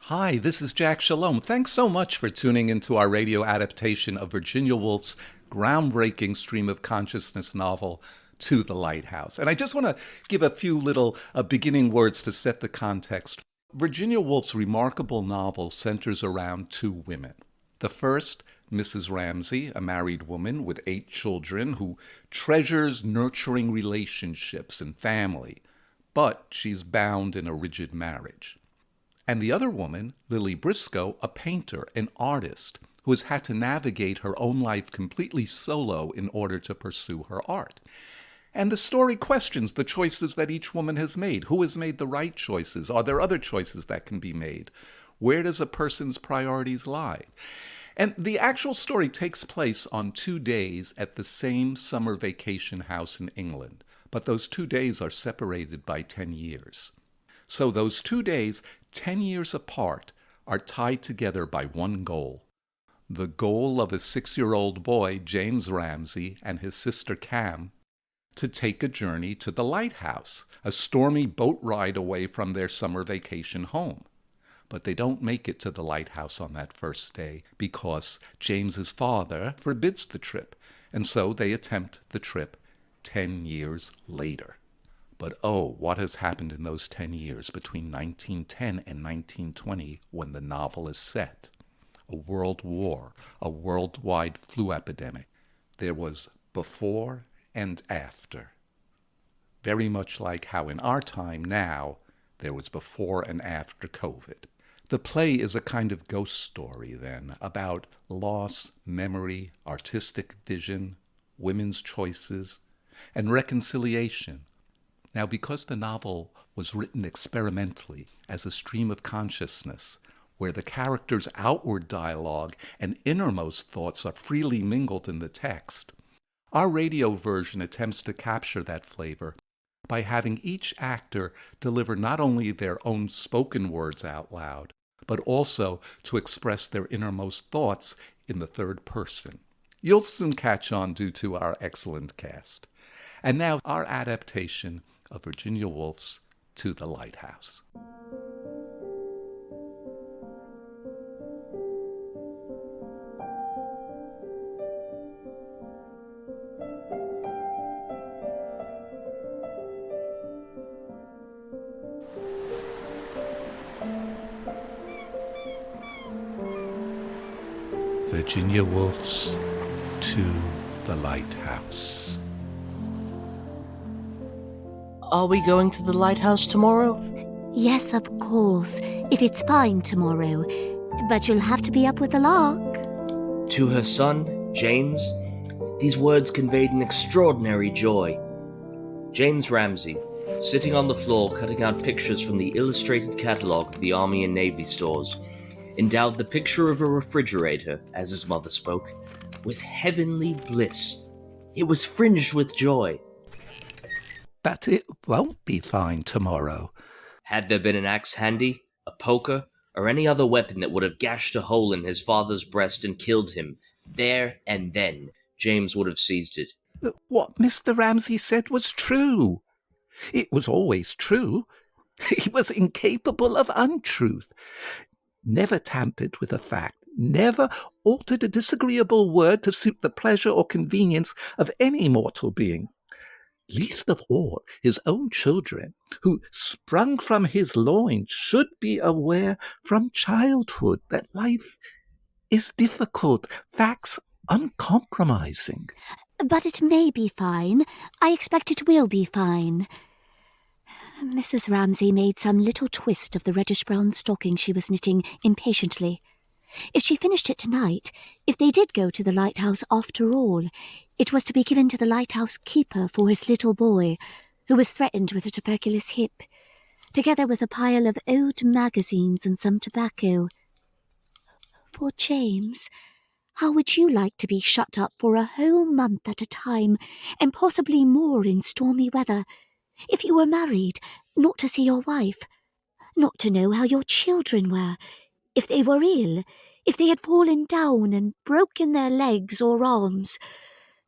Hi, this is Jack Shalom. Thanks so much for tuning into our radio adaptation of Virginia Woolf's groundbreaking stream of consciousness novel, To the Lighthouse. And I just want to give a few little beginning words to set the context. Virginia Woolf's remarkable novel centers around two women. The first, Mrs. Ramsay, a married woman with 8 children who treasures nurturing relationships and family, but she's bound in a rigid marriage. And the other woman, Lily Briscoe, a painter, an artist, who has had to navigate her own life completely solo in order to pursue her art. And the story questions the choices that each woman has made. Who has made the right choices? Are there other choices that can be made? Where does a person's priorities lie? And the actual story takes place on 2 days at the same summer vacation house in England. But those 2 days are separated by 10 years. So those 2 days, 10 years apart, are tied together by one goal. The goal of a 6-year-old boy, James Ramsay, and his sister Cam, to take a journey to the Lighthouse, a stormy boat ride away from their summer vacation home. But they don't make it to the Lighthouse on that first day because James's father forbids the trip, and so they attempt the trip 10 years later. But oh, what has happened in those 10 years between 1910 and 1920 when the novel is set? A world war, a worldwide flu epidemic. There was before and after. Very much like how in our time now, there was before and after COVID. The play is a kind of ghost story then about loss, memory, artistic vision, women's choices, and reconciliation. Now, because the novel was written experimentally as a stream of consciousness, where the characters' outward dialogue and innermost thoughts are freely mingled in the text, our radio version attempts to capture that flavor by having each actor deliver not only their own spoken words out loud, but also to express their innermost thoughts in the third person. You'll soon catch on due to our excellent cast. And now our adaptation of Virginia Woolf's To the Lighthouse. Virginia Woolf's To the Lighthouse. Are we going to the lighthouse tomorrow? Yes, of course, if it's fine tomorrow. But you'll have to be up with the lark. To her son, James, these words conveyed an extraordinary joy. James Ramsay, sitting on the floor cutting out pictures from the illustrated catalogue of the Army and Navy stores, endowed the picture of a refrigerator, as his mother spoke, with heavenly bliss. It was fringed with joy. But it won't be fine tomorrow. Had there been an axe handy, a poker, or any other weapon that would have gashed a hole in his father's breast and killed him, there and then, James would have seized it. What Mr. Ramsay said was true. It was always true. He was incapable of untruth. Never tampered with a fact, never altered a disagreeable word to suit the pleasure or convenience of any mortal being. Least of all, his own children, who sprung from his loins, should be aware from childhood that life is difficult, facts uncompromising. But it may be fine. I expect it will be fine. Mrs. Ramsay made some little twist of the reddish-brown stocking she was knitting impatiently. If she finished it tonight, if they did go to the lighthouse after all, it was to be given to the lighthouse keeper for his little boy, who was threatened with a tuberculous hip, together with a pile of old magazines and some tobacco. For James, how would you like to be shut up for a whole month at a time, and possibly more in stormy weather, if you were married, not to see your wife, not to know how your children were, if they were ill, if they had fallen down and broken their legs or arms,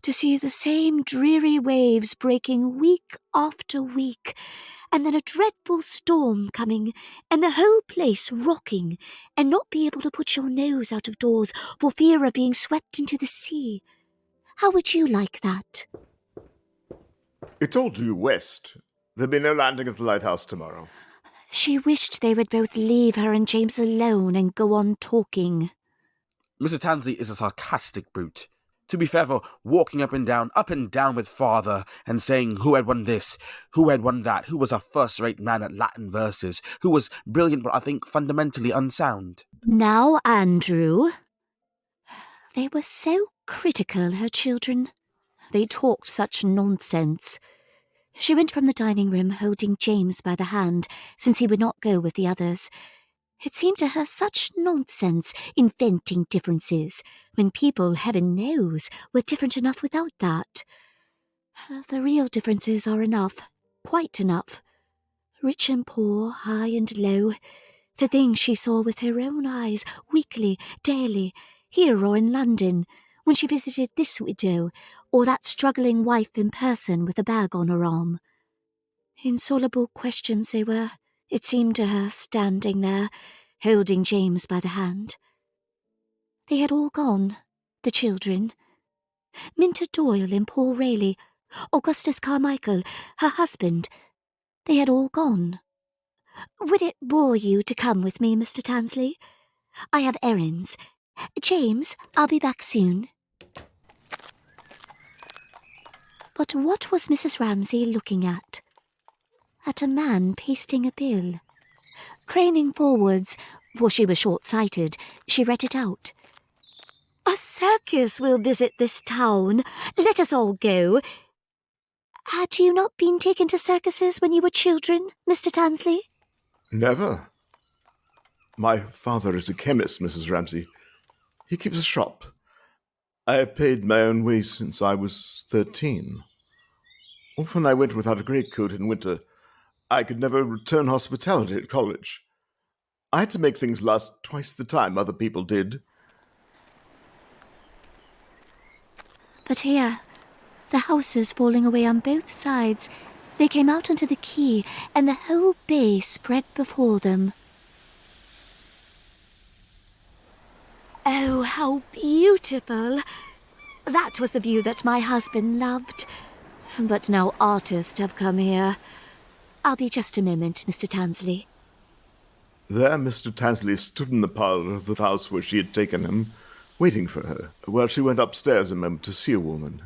to see the same dreary waves breaking week after week, and then a dreadful storm coming, and the whole place rocking, and not be able to put your nose out of doors for fear of being swept into the sea. How would you like that? It's all due west. There'll be no landing at the lighthouse tomorrow. She wished they would both leave her and James alone and go on talking. Mr. Tansley is a sarcastic brute. To be fair, for walking up and down with father, and saying who had won this, who had won that, who was a first-rate man at Latin verses, who was brilliant but I think fundamentally unsound. Now, Andrew. They were so critical, her children. They talked such nonsense. She went from the dining room holding James by the hand, since he would not go with the others. It seemed to her such nonsense, inventing differences, when people, heaven knows, were different enough without that. The real differences are enough, quite enough. Rich and poor, high and low, the things she saw with her own eyes, weekly, daily, here or in London, when she visited this widow, or that struggling wife in person with a bag on her arm. Insoluble questions they were, it seemed to her, standing there, holding James by the hand. They had all gone, the children. Minter Doyle and Paul Rayleigh, Augustus Carmichael, her husband, they had all gone. Would it bore you to come with me, Mr. Tansley? I have errands. James, I'll be back soon. But what was Mrs. Ramsay looking at? At a man pasting a bill. Craning forwards, for she was short-sighted, she read it out. A circus will visit this town. Let us all go. Had you not been taken to circuses when you were children, Mr. Tansley? Never. My father is a chemist, Mrs. Ramsay. He keeps a shop. I have paid my own way since I was 13. Often I went without a greatcoat in winter. I could never return hospitality at college. I had to make things last twice the time other people did. But here, the houses falling away on both sides, they came out onto the quay, and the whole bay spread before them. Oh, how beautiful! That was the view that my husband loved. But now artists have come here. I'll be just a moment, Mr. Tansley. There Mr. Tansley stood in the parlour of the house where she had taken him, waiting for her, while she went upstairs a moment to see a woman.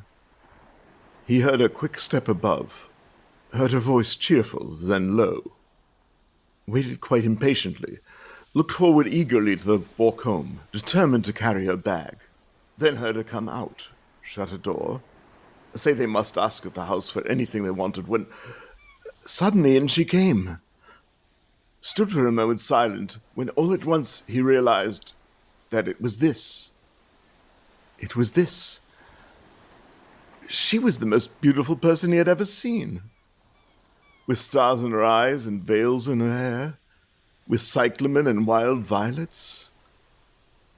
He heard a quick step above, heard her voice cheerful, then low, waited quite impatiently, looked forward eagerly to the walk home, determined to carry her bag, then heard her come out, shut a door, say they must ask at the house for anything they wanted, when suddenly in she came. Stood for a moment silent, when all at once he realized that it was this. It was this. She was the most beautiful person he had ever seen. With stars in her eyes and veils in her hair, with cyclamen and wild violets.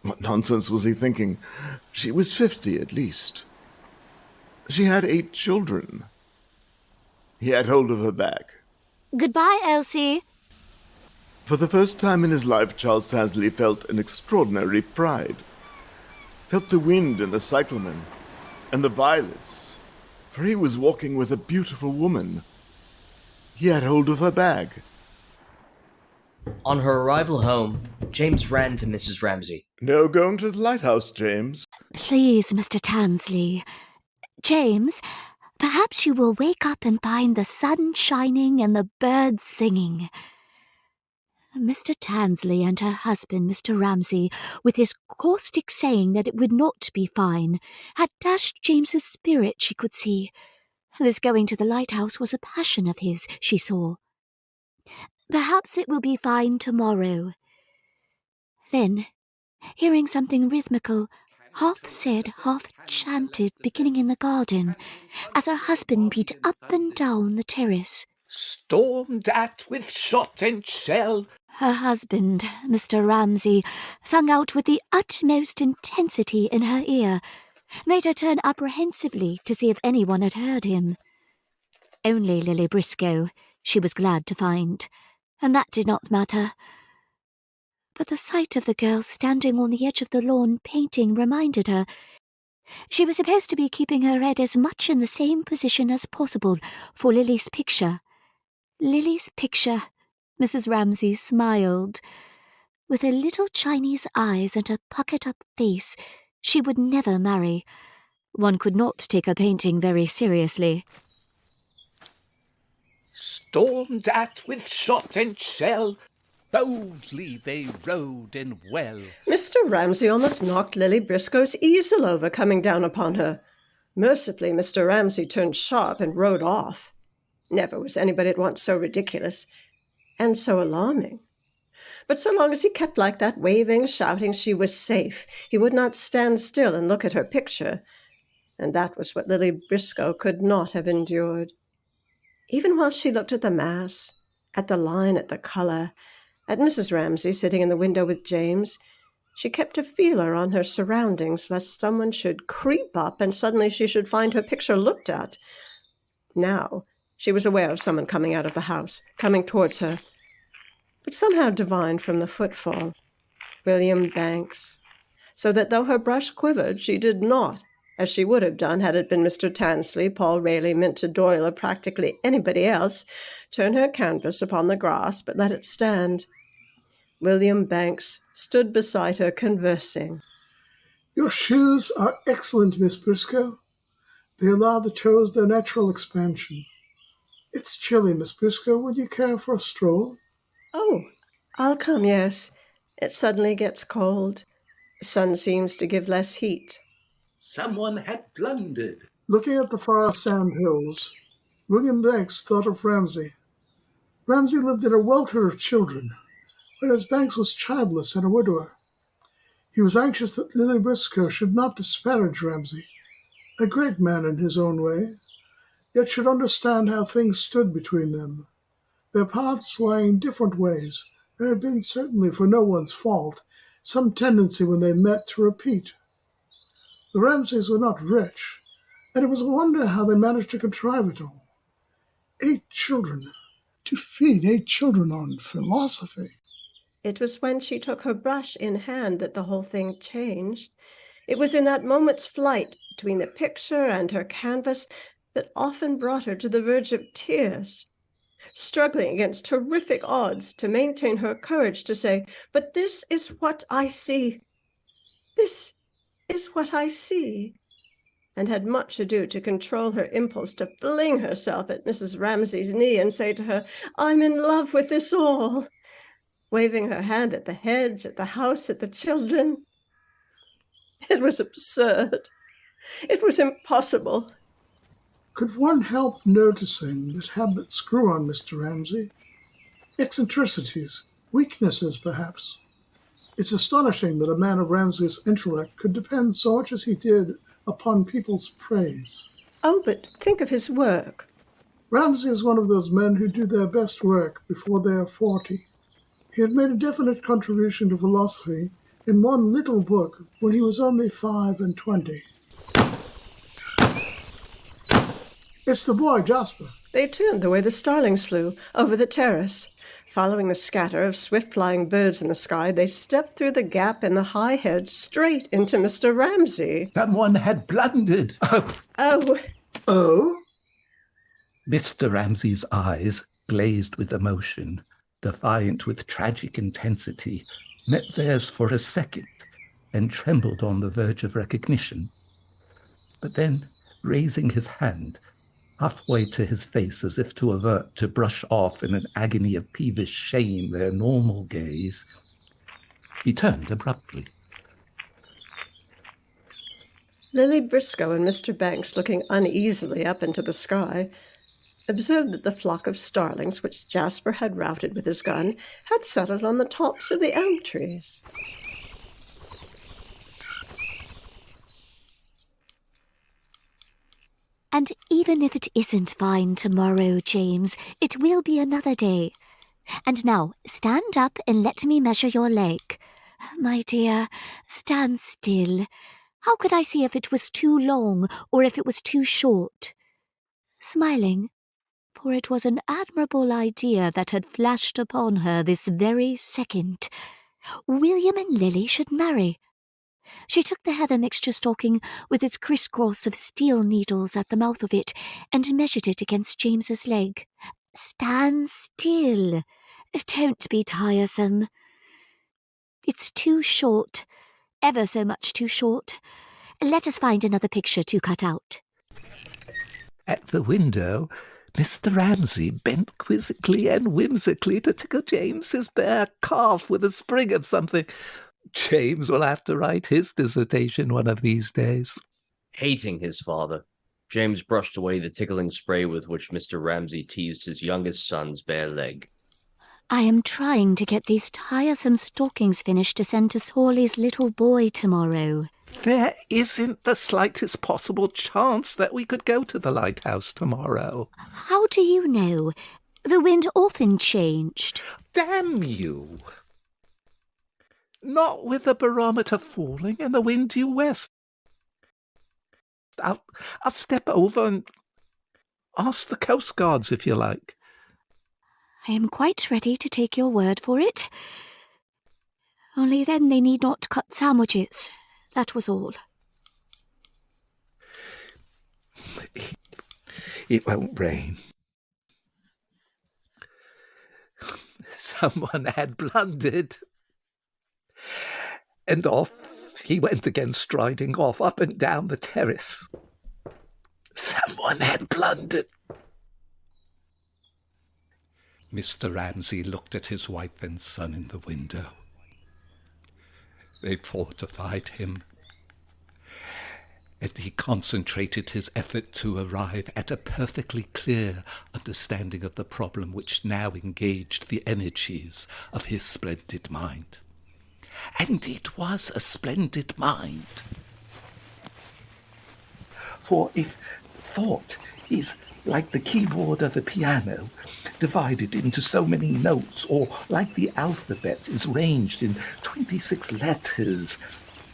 What nonsense was he thinking? She was 50 at least. She had 8 children. He had hold of her back. Goodbye, Elsie. For the first time in his life, Charles Tansley felt an extraordinary pride. Felt the wind and the cyclamen, and the violets, for he was walking with a beautiful woman. He had hold of her bag. On her arrival home, James ran to Mrs. Ramsay. No going to the lighthouse, James. Please, Mr. Tansley. James, perhaps you will wake up and find the sun shining and the birds singing. Mr. Tansley and her husband, Mr. Ramsay, with his caustic saying that it would not be fine, had dashed James's spirit, she could see. This going to the lighthouse was a passion of his, she saw. Perhaps it will be fine tomorrow. Then, hearing something rhythmical, half said, half chanted, beginning in the garden, as her husband beat up and down the terrace. Stormed at with shot and shell. Her husband, Mr. Ramsay, sung out with the utmost intensity in her ear, made her turn apprehensively to see if anyone had heard him. Only Lily Briscoe, she was glad to find, and that did not matter. But the sight of the girl standing on the edge of the lawn painting reminded her she was supposed to be keeping her head as much in the same position as possible for Lily's picture. Lily's picture, Mrs. Ramsay smiled. With her little Chinese eyes and her puckered-up face, she would never marry. One could not take her painting very seriously. Stormed at with shot and shell, boldly they rode and well. Mr. Ramsay almost knocked Lily Briscoe's easel over coming down upon her. Mercifully, Mr. Ramsay turned sharp and rode off. Never was anybody at once so ridiculous and so alarming. But so long as he kept like that, waving, shouting, she was safe. He would not stand still and look at her picture, and that was what Lily Briscoe could not have endured. Even while she looked at the mass, at the line, at the colour, at Mrs. Ramsay sitting in the window with James, she kept a feeler on her surroundings, lest someone should creep up and suddenly she should find her picture looked at. Now she was aware of someone coming out of the house, coming towards her, but somehow divined from the footfall William Banks, so that though her brush quivered, she did not, as she would have done had it been Mr. Tansley, Paul Rayleigh, Minter Doyle, or practically anybody else, turn her canvas upon the grass, but let it stand. William Banks stood beside her, conversing. "Your shoes are excellent, Miss Briscoe. They allow the toes their natural expansion. It's chilly, Miss Briscoe. Would you care for a stroll?" "Oh, I'll come, yes. It suddenly gets cold. The sun seems to give less heat." Someone had blundered. Looking at the far sand hills, William Banks thought of Ramsay. Ramsay lived in a welter of children, whereas Banks was childless and a widower. He was anxious that Lily Briscoe should not disparage Ramsay, a great man in his own way, yet should understand how things stood between them. Their paths lying different ways, there had been, certainly for no one's fault, some tendency when they met to repeat. The Ramsays were not rich, and it was a wonder how they managed to contrive it all. 8 children. To feed 8 children on philosophy. It was when she took her brush in hand that the whole thing changed. It was in that moment's flight between the picture and her canvas that often brought her to the verge of tears, struggling against horrific odds to maintain her courage to say, "But this is what I see. This is what I see," and had much ado to control her impulse to fling herself at Mrs. Ramsay's knee and say to her, "I'm in love with this all," waving her hand at the hedge, at the house, at the children. It was absurd. It was impossible. Could one help noticing that habits grew on Mr. Ramsay? Eccentricities, weaknesses perhaps. It's astonishing that a man of Ramsay's intellect could depend so much as he did upon people's praise. Oh, but think of his work. Ramsay is one of those men who do their best work before they are 40. He had made a definite contribution to philosophy in one little book when he was only 25. It's the boy, Jasper. They turned the way the starlings flew, over the terrace. Following the scatter of swift-flying birds in the sky, they stepped through the gap in the high hedge straight into Mr. Ramsay. Someone had blundered. Oh, Mr. Ramsay's eyes, glazed with emotion, defiant with tragic intensity, met theirs for a second and trembled on the verge of recognition. But then, raising his hand, halfway to his face as if to avert, to brush off in an agony of peevish shame their normal gaze, he turned abruptly. Lily Briscoe and Mr. Banks, looking uneasily up into the sky, observed that the flock of starlings which Jasper had routed with his gun had settled on the tops of the elm trees. And even if it isn't fine tomorrow, James, it will be another day. And now, stand up and let me measure your leg. My dear, stand still. How could I see if it was too long or if it was too short? Smiling, for it was an admirable idea that had flashed upon her this very second. William and Lily should marry. She took the heather mixture stocking with its crisscross of steel needles at the mouth of it and measured it against James's leg. "Stand still. Don't be tiresome. It's too short, ever so much too short. Let us find another picture to cut out." At the window, Mr. Ramsay bent quizzically and whimsically to tickle James's bare calf with a sprig of something. James will have to write his dissertation one of these days. Hating his father, James brushed away the tickling spray with which Mr. Ramsay teased his youngest son's bare leg. "I am trying to get these tiresome stockings finished to send to Sorley's little boy tomorrow." There isn't the slightest possible chance that we could go to the Lighthouse tomorrow. "How do you know? The wind often changed." Damn you! Not with the barometer falling and the wind due west. I'll step over and ask the Coast Guards if you like. "I am quite ready to take your word for it. Only then they need not cut sandwiches. That was all." It won't rain. Someone had blundered. And off he went again, striding off up and down the terrace. Someone had blundered. Mr. Ramsay looked at his wife and son in the window. They fortified him, and he concentrated his effort to arrive at a perfectly clear understanding of the problem which now engaged the energies of his splendid mind. And it was a splendid mind. For if thought is like the keyboard of a piano, divided into so many notes, or like the alphabet is ranged in 26 letters,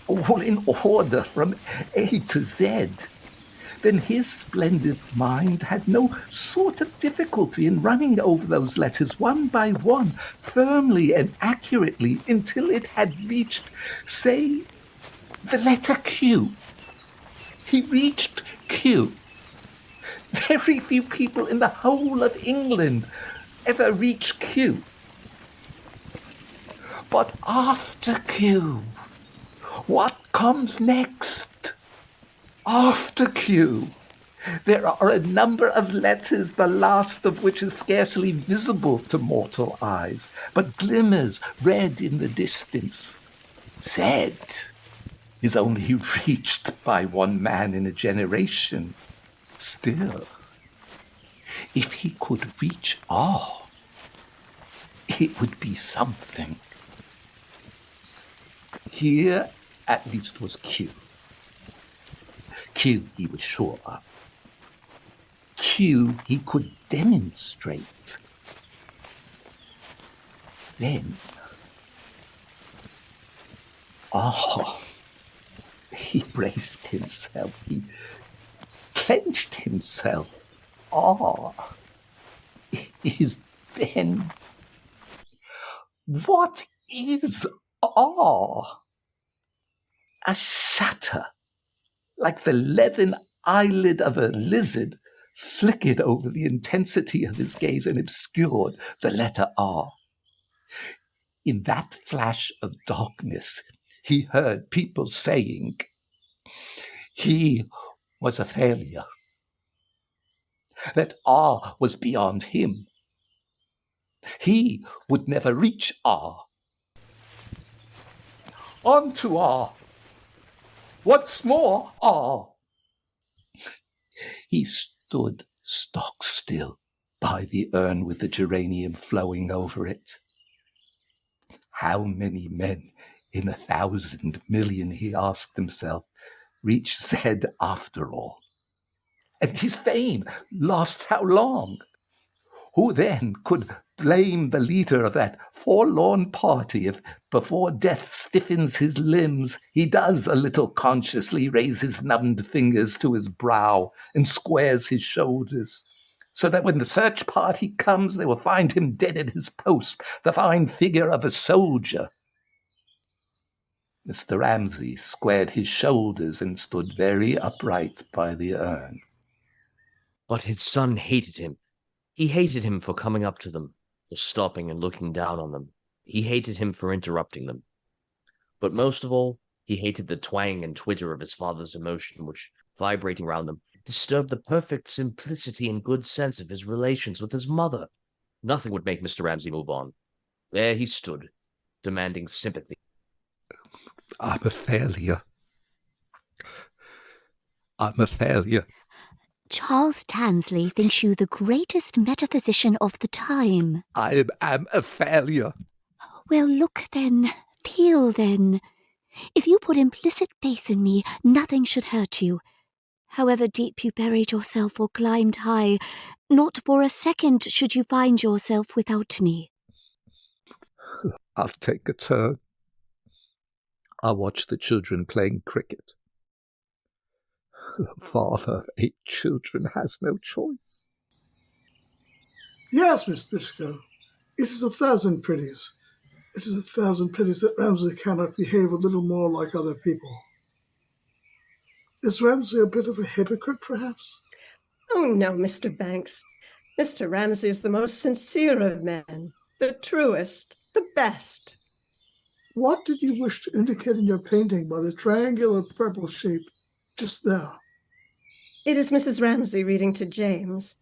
all in order from A to Z, then his splendid mind had no sort of difficulty in running over those letters one by one, firmly and accurately, until it had reached, say, the letter Q. He reached Q. Very few people in the whole of England ever reach Q. But after Q, what comes next? After Q, there are a number of letters, the last of which is scarcely visible to mortal eyes, but glimmers red in the distance. Z is only reached by one man in a generation. Still, if he could reach R, it would be something. Here, at least, was Q. Q he was sure of. Q he could demonstrate. Then, he braced himself. He clenched himself. Is then. What is R? A shutter, like the leaden eyelid of a lizard, flickered over the intensity of his gaze and obscured the letter R. In that flash of darkness, he heard people saying he was a failure, that R was beyond him. He would never reach R. On to R. Once more, R. He stood stock still by the urn with the geranium flowing over it. How many men in 1,000 million, he asked himself, reach Z after all? And his fame lasts how long? Who then could blame the leader of that forlorn party if before death stiffens his limbs, he does a little consciously raise his numbed fingers to his brow and squares his shoulders, so that when the search party comes, they will find him dead at his post, the fine figure of a soldier. Mr. Ramsay squared his shoulders and stood very upright by the urn. But his son hated him. He hated him for coming up to them, for stopping and looking down on them. He hated him for interrupting them. But most of all, he hated the twang and twitter of his father's emotion, which, vibrating round them, disturbed the perfect simplicity and good sense of his relations with his mother. Nothing would make Mr. Ramsay move on. There he stood, demanding sympathy. I'm a failure. I'm a failure. Charles Tansley thinks you the greatest metaphysician of the time. I am a failure. Well, look then, feel then. If you put implicit faith in me, nothing should hurt you. However deep you buried yourself or climbed high, not for a second should you find yourself without me. I'll take a turn. I'll watch the children playing cricket. A father of 8 children has no choice. Yes, Miss Briscoe. It is 1,000 pities. It is 1,000 pities that Ramsay cannot behave a little more like other people. Is Ramsay a bit of a hypocrite, perhaps? Oh, no, Mr. Banks. Mr. Ramsay is the most sincere of men, the truest, the best. What did you wish to indicate in your painting by the triangular purple shape just there? It is Mrs. Ramsay reading to James.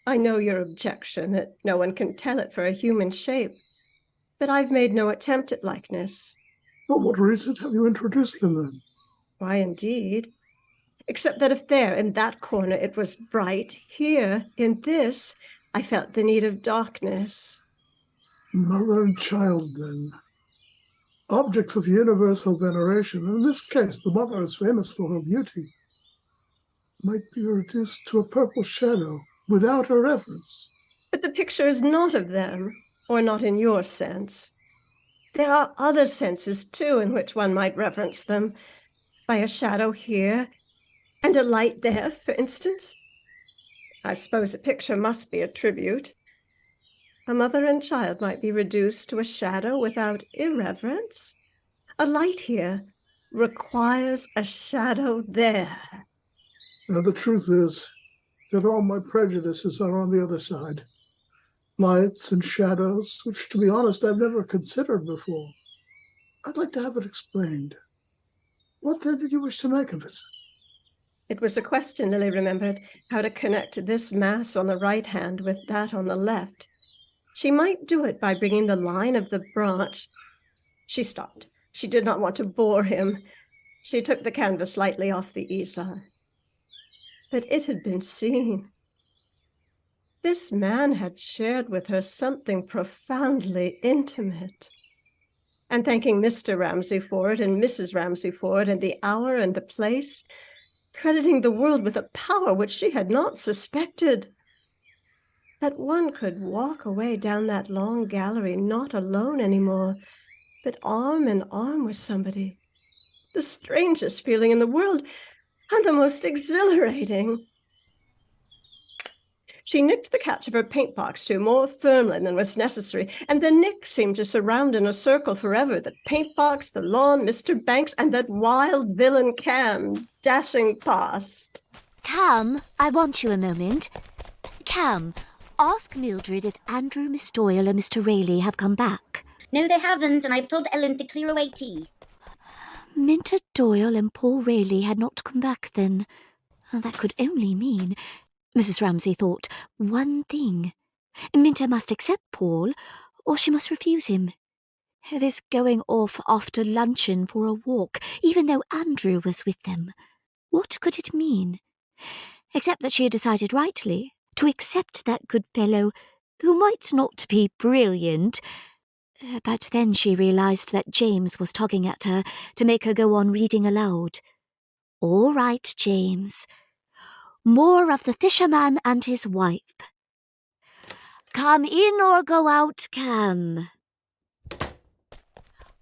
I know your objection that no one can tell it for a human shape, but I've made no attempt at likeness. For what reason have you introduced them then? Why, indeed. Except that if there, in that corner, it was bright, here, in this, I felt the need of darkness. Mother and child, then. Objects of universal veneration, in this case the mother is famous for her beauty, might be reduced to a purple shadow without her reverence. But the picture is not of them, or not in your sense. There are other senses, too, in which one might reverence them, by a shadow here, and a light there, for instance. I suppose a picture must be a tribute. A mother and child might be reduced to a shadow without irreverence. A light here requires a shadow there. Now, the truth is that all my prejudices are on the other side. Lights and shadows, which, to be honest, I've never considered before. I'd like to have it explained. What then did you wish to make of it? It was a question, Lily remembered, how to connect this mass on the right hand with that on the left. She might do it by bringing the line of the branch. She stopped. She did not want to bore him. She took the canvas lightly off the easel. But it had been seen. This man had shared with her something profoundly intimate. And thanking Mr. Ramsay for it and Mrs. Ramsay for it and the hour and the place, crediting the world with a power which she had not suspected. That one could walk away down that long gallery not alone anymore, but arm in arm with somebody. The strangest feeling in the world, and the most exhilarating. She nicked the catch of her paint box too more firmly than was necessary, and the nick seemed to surround in a circle forever the paint box, the lawn, Mr. Banks, and that wild villain Cam dashing past. Cam, I want you a moment. Cam, ask Mildred if Andrew, Miss Doyle, and Mr. Rayleigh have come back. No, they haven't, and I've told Ellen to clear away tea. Minter Doyle and Paul Rayleigh had not come back then. That could only mean, Mrs. Ramsay thought, one thing. Minter must accept Paul, or she must refuse him. This going off after luncheon for a walk, even though Andrew was with them. What could it mean? Except that she had decided rightly to accept that good fellow, who might not be brilliant. But then she realized that James was tugging at her to make her go on reading aloud. All right, James. More of the fisherman and his wife. Come in or go out, Cam.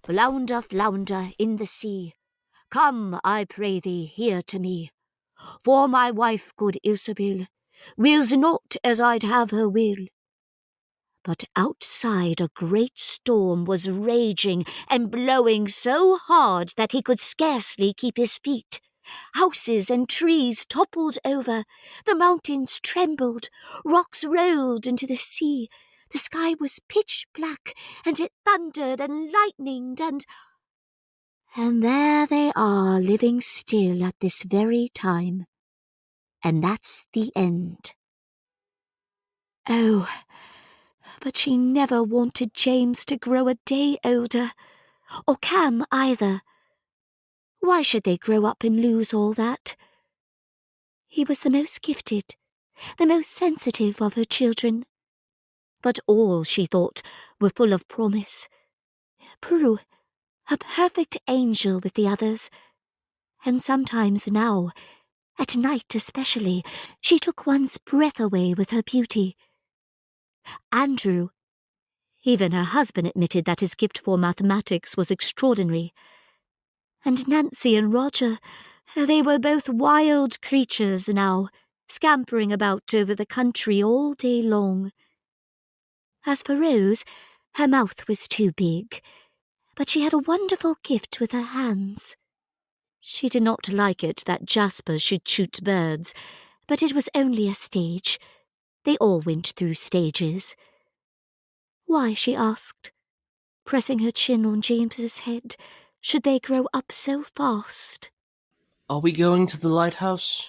Flounder, flounder in the sea. Come, I pray thee, here to me. For my wife, good Isabel, wills not as I'd have her will. But outside a great storm was raging and blowing so hard that he could scarcely keep his feet. Houses and trees toppled over, the mountains trembled, rocks rolled into the sea, the sky was pitch black, and it thundered and lightened, and there they are living still at this very time. And that's the end. Oh, but she never wanted James to grow a day older, or Cam either. Why should they grow up and lose all that? He was the most gifted, the most sensitive of her children. But all, she thought, were full of promise. Prue, a perfect angel with the others. And sometimes now, at night especially, she took one's breath away with her beauty. Andrew, even her husband admitted that his gift for mathematics was extraordinary. And Nancy and Roger, they were both wild creatures now, scampering about over the country all day long. As for Rose, her mouth was too big, but she had a wonderful gift with her hands. She did not like it that Jasper should shoot birds, but it was only a stage. They all went through stages. Why, she asked, pressing her chin on James's head, should they grow up so fast? Are we going to the lighthouse?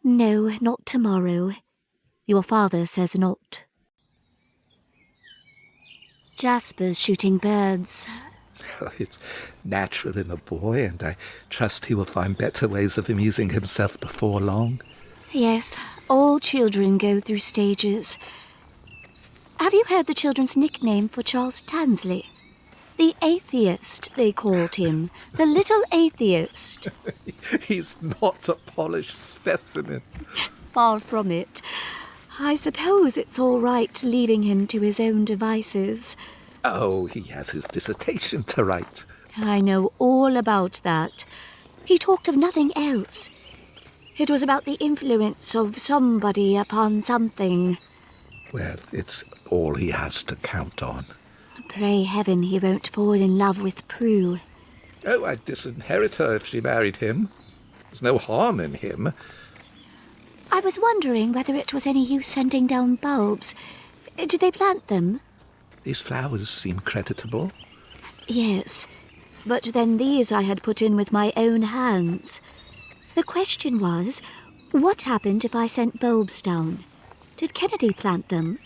No, not tomorrow. Your father says not. Jasper's shooting birds. It's natural in a boy, and I trust he will find better ways of amusing himself before long. Yes, all children go through stages. Have you heard the children's nickname for Charles Tansley? The atheist, they called him. The little atheist. He's not a polished specimen. Far from it. I suppose it's all right leaving him to his own devices. Oh, he has his dissertation to write. I know all about that. He talked of nothing else. It was about the influence of somebody upon something. Well, it's all he has to count on. Pray heaven he won't fall in love with Prue. Oh, I'd disinherit her if she married him. There's no harm in him. I was wondering whether it was any use sending down bulbs. Did they plant them? These flowers seem creditable. Yes, but then these I had put in with my own hands. The question was, what happened if I sent bulbs down? Did Kennedy plant them?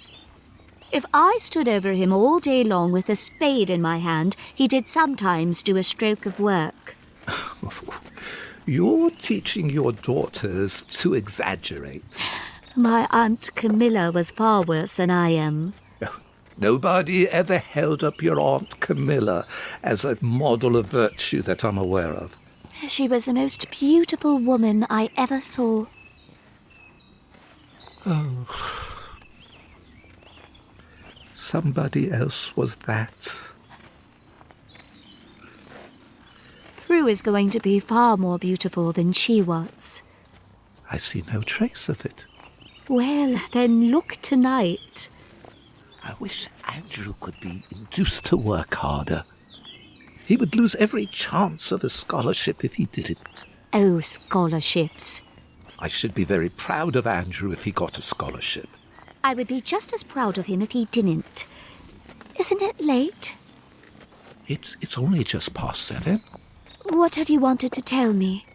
If I stood over him all day long with a spade in my hand, he did sometimes do a stroke of work. You're teaching your daughters to exaggerate. My Aunt Camilla was far worse than I am. Nobody ever held up your Aunt Camilla as a model of virtue that I'm aware of. She was the most beautiful woman I ever saw. Oh. Somebody else was that. Prue is going to be far more beautiful than she was. I see no trace of it. Well, then look tonight. I wish Andrew could be induced to work harder. He would lose every chance of a scholarship if he didn't. Oh, scholarships. I should be very proud of Andrew if he got a scholarship. I would be just as proud of him if he didn't. Isn't it late? It's only just past 7. What had you wanted to tell me?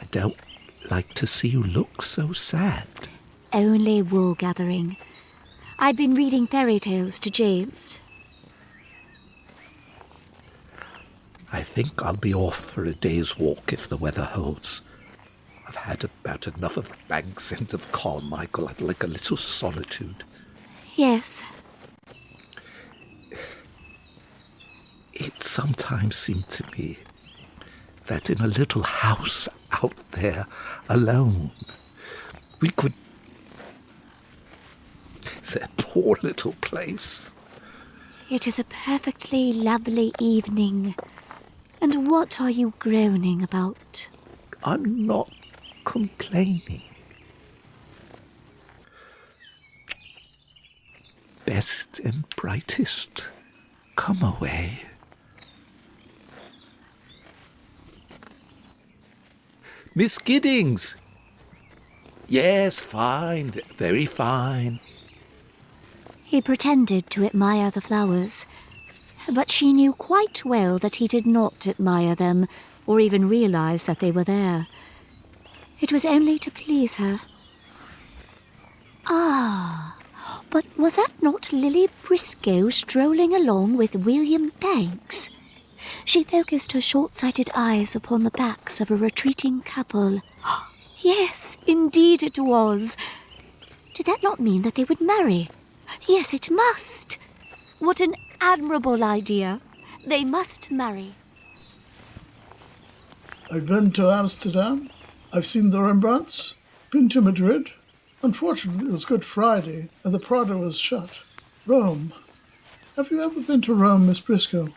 I don't like to see you look so sad. Only wool gathering. I'd been reading fairy tales to James. I think I'll be off for a day's walk if the weather holds. I've had about enough of Banks and of Carmichael. I'd like a little solitude. Yes. It sometimes seemed to me that in a little house out there, alone, we could... It's a poor little place. It is a perfectly lovely evening. And what are you groaning about? I'm not complaining. Best and brightest, come away. Miss Giddings! Yes, fine, very fine. He pretended to admire the flowers, but she knew quite well that he did not admire them or even realize that they were there. It was only to please her. Ah, but was that not Lily Briscoe strolling along with William Banks? She focused her short-sighted eyes upon the backs of a retreating couple. Yes, indeed it was. Did that not mean that they would marry? Yes, it must. What an admirable idea. They must marry. I've been to Amsterdam. I've seen the Rembrandts. Been to Madrid. Unfortunately, it was Good Friday, and the Prado was shut. Rome. Have you ever been to Rome, Miss Briscoe?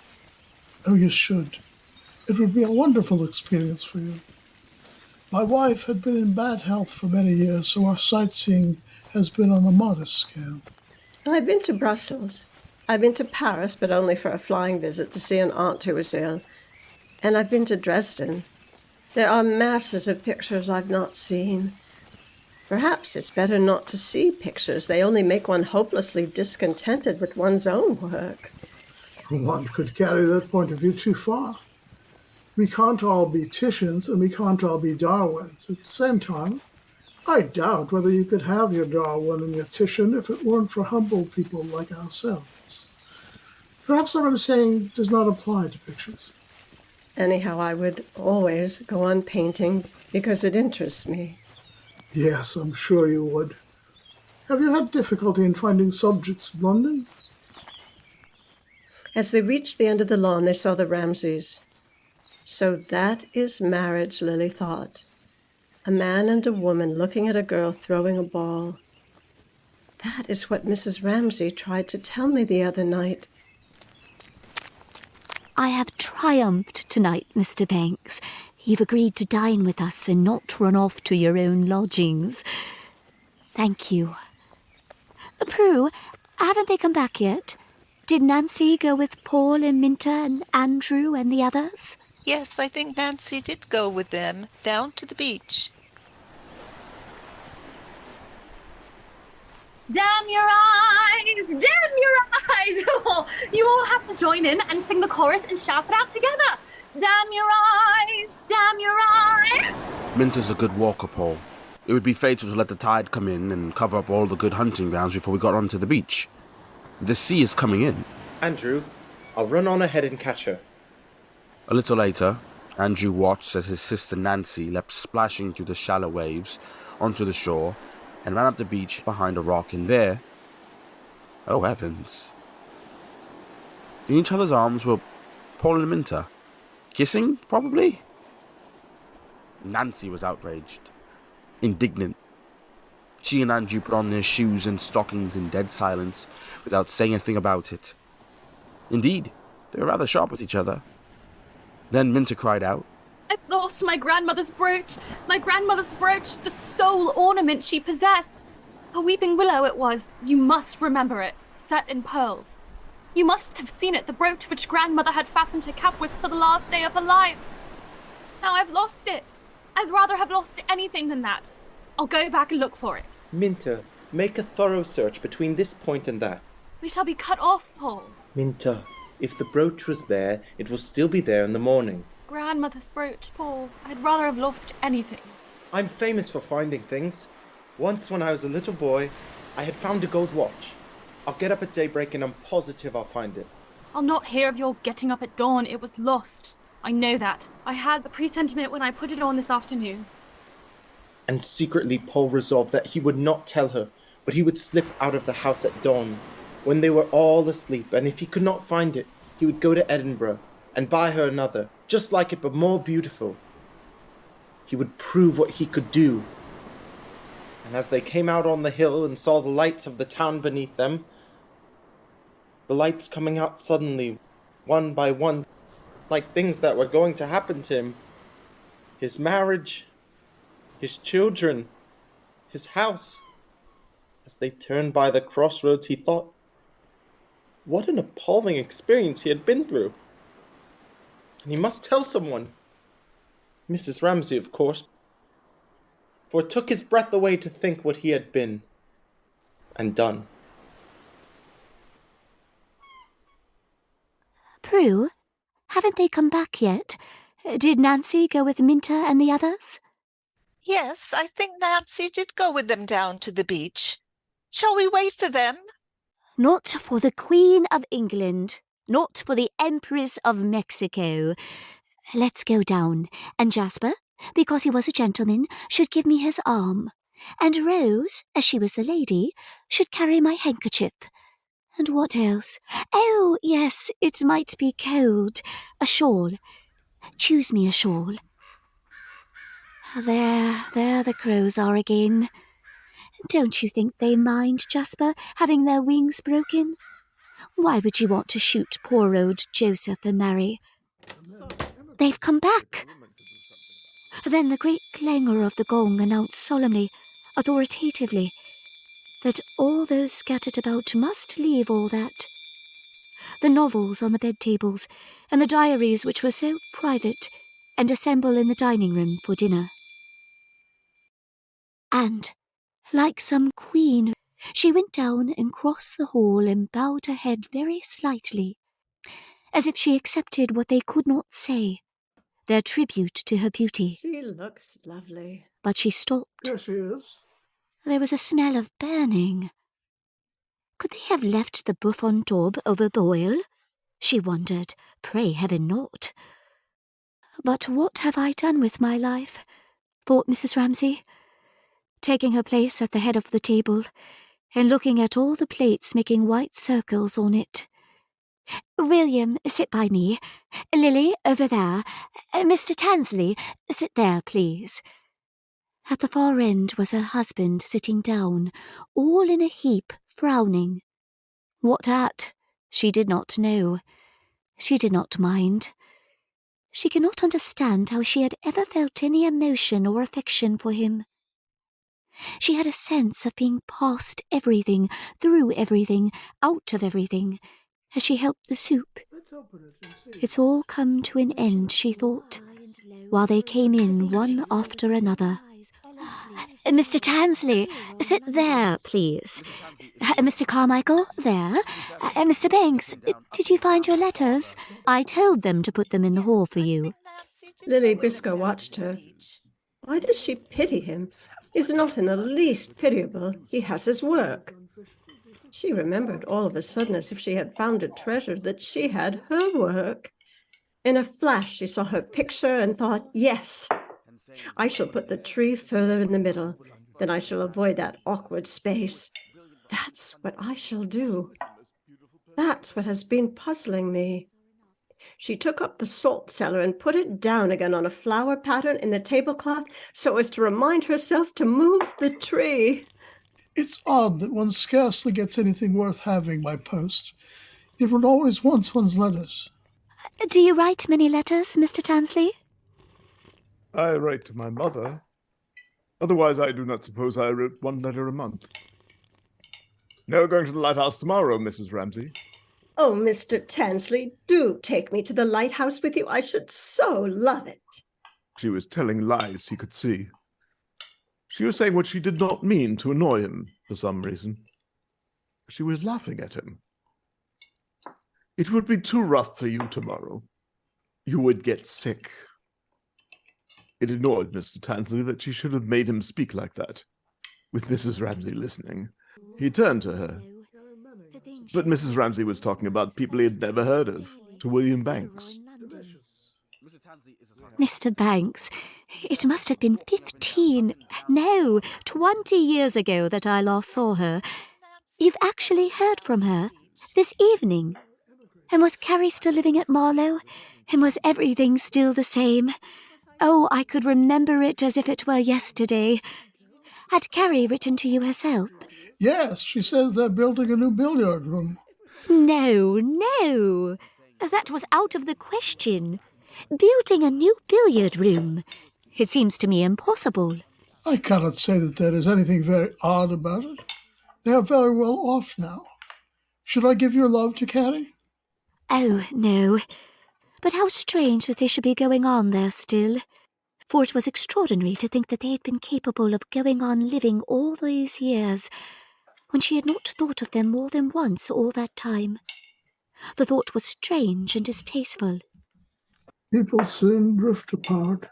Oh, you should. It would be a wonderful experience for you. My wife had been in bad health for many years, so our sightseeing has been on a modest scale. I've been to Brussels. I've been to Paris, but only for a flying visit to see an aunt who was ill. And I've been to Dresden. There are masses of pictures I've not seen. Perhaps it's better not to see pictures. They only make one hopelessly discontented with one's own work. One could carry that point of view too far. We can't all be Titians and we can't all be Darwins. At the same time, I doubt whether you could have your Darwin and your Titian if it weren't for humble people like ourselves. Perhaps what I'm saying does not apply to pictures. Anyhow, I would always go on painting because it interests me. Yes, I'm sure you would. Have you had difficulty in finding subjects in London? As they reached the end of the lawn, they saw the Ramsays. So that is marriage, Lily thought. A man and a woman looking at a girl throwing a ball. That is what Mrs. Ramsay tried to tell me the other night. I have triumphed tonight, Mr. Banks. You've agreed to dine with us and not run off to your own lodgings. Thank you. Prue, haven't they come back yet? Did Nancy go with Paul and Minta and Andrew and the others? Yes, I think Nancy did go with them down to the beach. Damn your eyes! Damn your eyes! Oh, you all have to join in and sing the chorus and shout it out together. Damn your eyes! Damn your eyes! Minta's a good walker, Paul. It would be fatal to let the tide come in and cover up all the good hunting grounds before we got onto the beach. The sea is coming in. Andrew, I'll run on ahead and catch her. A little later, Andrew watched as his sister Nancy leapt splashing through the shallow waves onto the shore and ran up the beach behind a rock, and there, oh heavens, in each other's arms were Paul and Minta. Kissing, probably? Nancy was outraged, indignant. She and Andrew put on their shoes and stockings in dead silence without saying a thing about it. Indeed, they were rather sharp with each other. Then Minta cried out, I've lost my grandmother's brooch! My grandmother's brooch, the sole ornament she possessed! A weeping willow it was, you must remember it, set in pearls. You must have seen it, the brooch which grandmother had fastened her cap with till the last day of her life. Now I've lost it. I'd rather have lost anything than that. I'll go back and look for it. Minta, make a thorough search between this point and that. We shall be cut off, Paul. Minta, if the brooch was there, it will still be there in the morning. Grandmother's brooch, Paul. I'd rather have lost anything. I'm famous for finding things. Once when I was a little boy, I had found a gold watch. I'll get up at daybreak and I'm positive I'll find it. I'll not hear of your getting up at dawn. It was lost. I know that. I had the presentiment when I put it on this afternoon. And secretly Paul resolved that he would not tell her, but he would slip out of the house at dawn, when they were all asleep, and if he could not find it, he would go to Edinburgh and buy her another, just like it but more beautiful. He would prove what he could do. And as they came out on the hill and saw the lights of the town beneath them, the lights coming out suddenly, one by one, like things that were going to happen to him, his marriage his children, his house. As they turned by the crossroads, he thought, what an appalling experience he had been through. And he must tell someone. Mrs. Ramsay, of course. For it took his breath away to think what he had been and done. Prue, haven't they come back yet? Did Nancy go with Minta and the others? Yes, I think Nancy did go with them down to the beach. Shall we wait for them? Not for the Queen of England, not for the Empress of Mexico. Let's go down, and Jasper, because he was a gentleman, should give me his arm, and Rose, as she was the lady, should carry my handkerchief. And what else? Oh, yes, it might be cold. A shawl. Choose me a shawl. There the crows are again. Don't you think they mind, Jasper, having their wings broken? Why would you want to shoot poor old Joseph and Mary? They've come back. Then the great clangor of the gong announced solemnly, authoritatively, that all those scattered about must leave all that. The novels on the bed tables, and the diaries which were so private, and assemble in the dining room for dinner. And, like some queen, she went down and crossed the hall and bowed her head very slightly, as if she accepted what they could not say, their tribute to her beauty. She looks lovely. But she stopped. Yes, she is. There was a smell of burning. Could they have left the bouffon daube over boil? She wondered. Pray heaven not. But what have I done with my life? Thought Mrs. Ramsay, taking her place at the head of the table and looking at all the plates making white circles on it. William, sit by me. Lily, over there. Mr. Tansley, sit there, please. At the far end was her husband sitting down, all in a heap, frowning. What at? She did not know. She did not mind. She could not understand how she had ever felt any emotion or affection for him. She had a sense of being past everything, through everything, out of everything, as she helped the soup. Let's open it and see. It's all come to an end, she thought, while they came in one after another. Mr. Tansley, sit there, please. Mr. Carmichael, there. Mr. Banks, did you find your letters? I told them to put them in the hall for you. Lily Briscoe watched her. Why does she pity him? He's not in the least pitiable. He has his work. She remembered all of a sudden, as if she had found a treasure, that she had her work. In a flash, she saw her picture and thought, yes, I shall put the tree further in the middle. Then I shall avoid that awkward space. That's what I shall do. That's what has been puzzling me. She took up the salt cellar and put it down again on a flower pattern in the tablecloth so as to remind herself to move the tree. It's odd that one scarcely gets anything worth having by post. It would always want one's letters. Do you write many letters, Mr. Tansley? I write to my mother. Otherwise, I do not suppose I wrote one letter a month. No going to the Lighthouse tomorrow, Mrs. Ramsay. Oh, Mr. Tansley, do take me to the Lighthouse with you. I should so love it. She was telling lies, he could see. She was saying what she did not mean to annoy him for some reason. She was laughing at him. It would be too rough for you tomorrow. You would get sick. It annoyed Mr. Tansley that she should have made him speak like that, with Mrs. Ramsay listening. He turned to her. But Mrs. Ramsay was talking about people he had never heard of, to William Banks. Mr. Banks, it must have been 15, no, 20 years ago that I last saw her. You've actually heard from her this evening. And was Carrie still living at Marlow? And was everything still the same? Oh, I could remember it as if it were yesterday. Had Carrie written to you herself? Yes, she says they're building a new billiard room. No. That was out of the question. Building a new billiard room. It seems to me impossible. I cannot say that there is anything very odd about it. They are very well off now. Should I give your love to Carrie? Oh, no. But how strange that they should be going on there still. For it was extraordinary to think that they had been capable of going on living all these years, when she had not thought of them more than once all that time. The thought was strange and distasteful. People soon drift apart.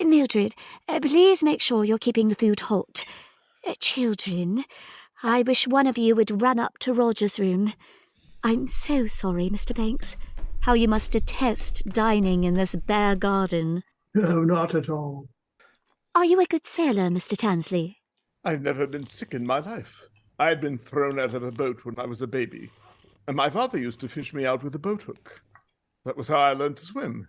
Mildred, please make sure you're keeping the food hot. Children, I wish one of you would run up to Roger's room. I'm so sorry, Mr. Banks, how you must detest dining in this bare garden. No, not at all. Are you a good sailor, Mr. Tansley? I've never been sick in my life. I had been thrown out of a boat when I was a baby, and my father used to fish me out with a boat hook. That was how I learned to swim.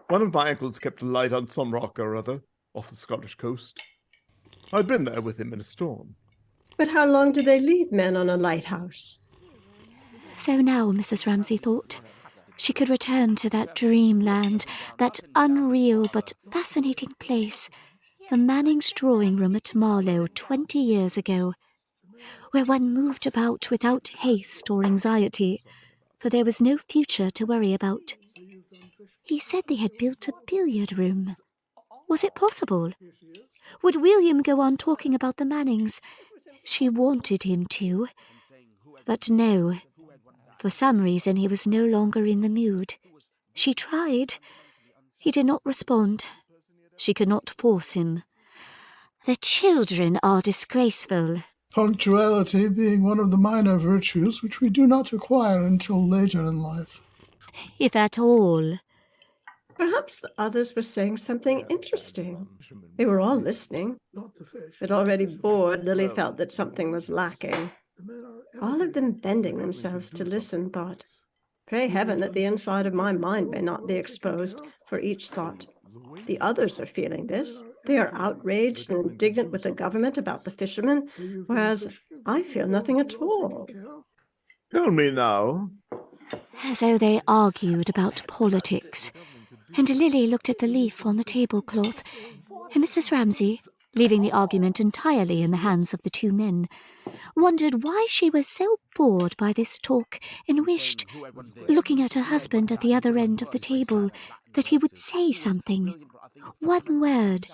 One of my uncles kept a light on some rock or other off the Scottish coast. I'd been there with him in a storm. But how long do they leave men on a lighthouse? So now, Mrs. Ramsay thought, she could return to that dreamland, that unreal but fascinating place, the Mannings' drawing room at Marlow 20 years ago, where one moved about without haste or anxiety, for there was no future to worry about. He said they had built a billiard room. Was it possible? Would William go on talking about the Mannings? She wanted him to. But no. For some reason he was no longer in the mood. She tried. He did not respond. She could not force him. The children are disgraceful. Punctuality being one of the minor virtues which we do not acquire until later in life. If at all. Perhaps the others were saying something interesting. They were all listening. But already bored, Lily felt that something was lacking. All of them bending themselves to listen, thought, "Pray heaven that the inside of my mind may not be exposed," for each thought, "The others are feeling this. They are outraged and indignant with the government about the fishermen, whereas I feel nothing at all." Tell me now. As though they argued about politics. And Lily looked at the leaf on the tablecloth, and Mrs. Ramsay, leaving the argument entirely in the hands of the two men, wondered why she was so bored by this talk and wished, looking at her husband at the other end of the table, that he would say something, one word.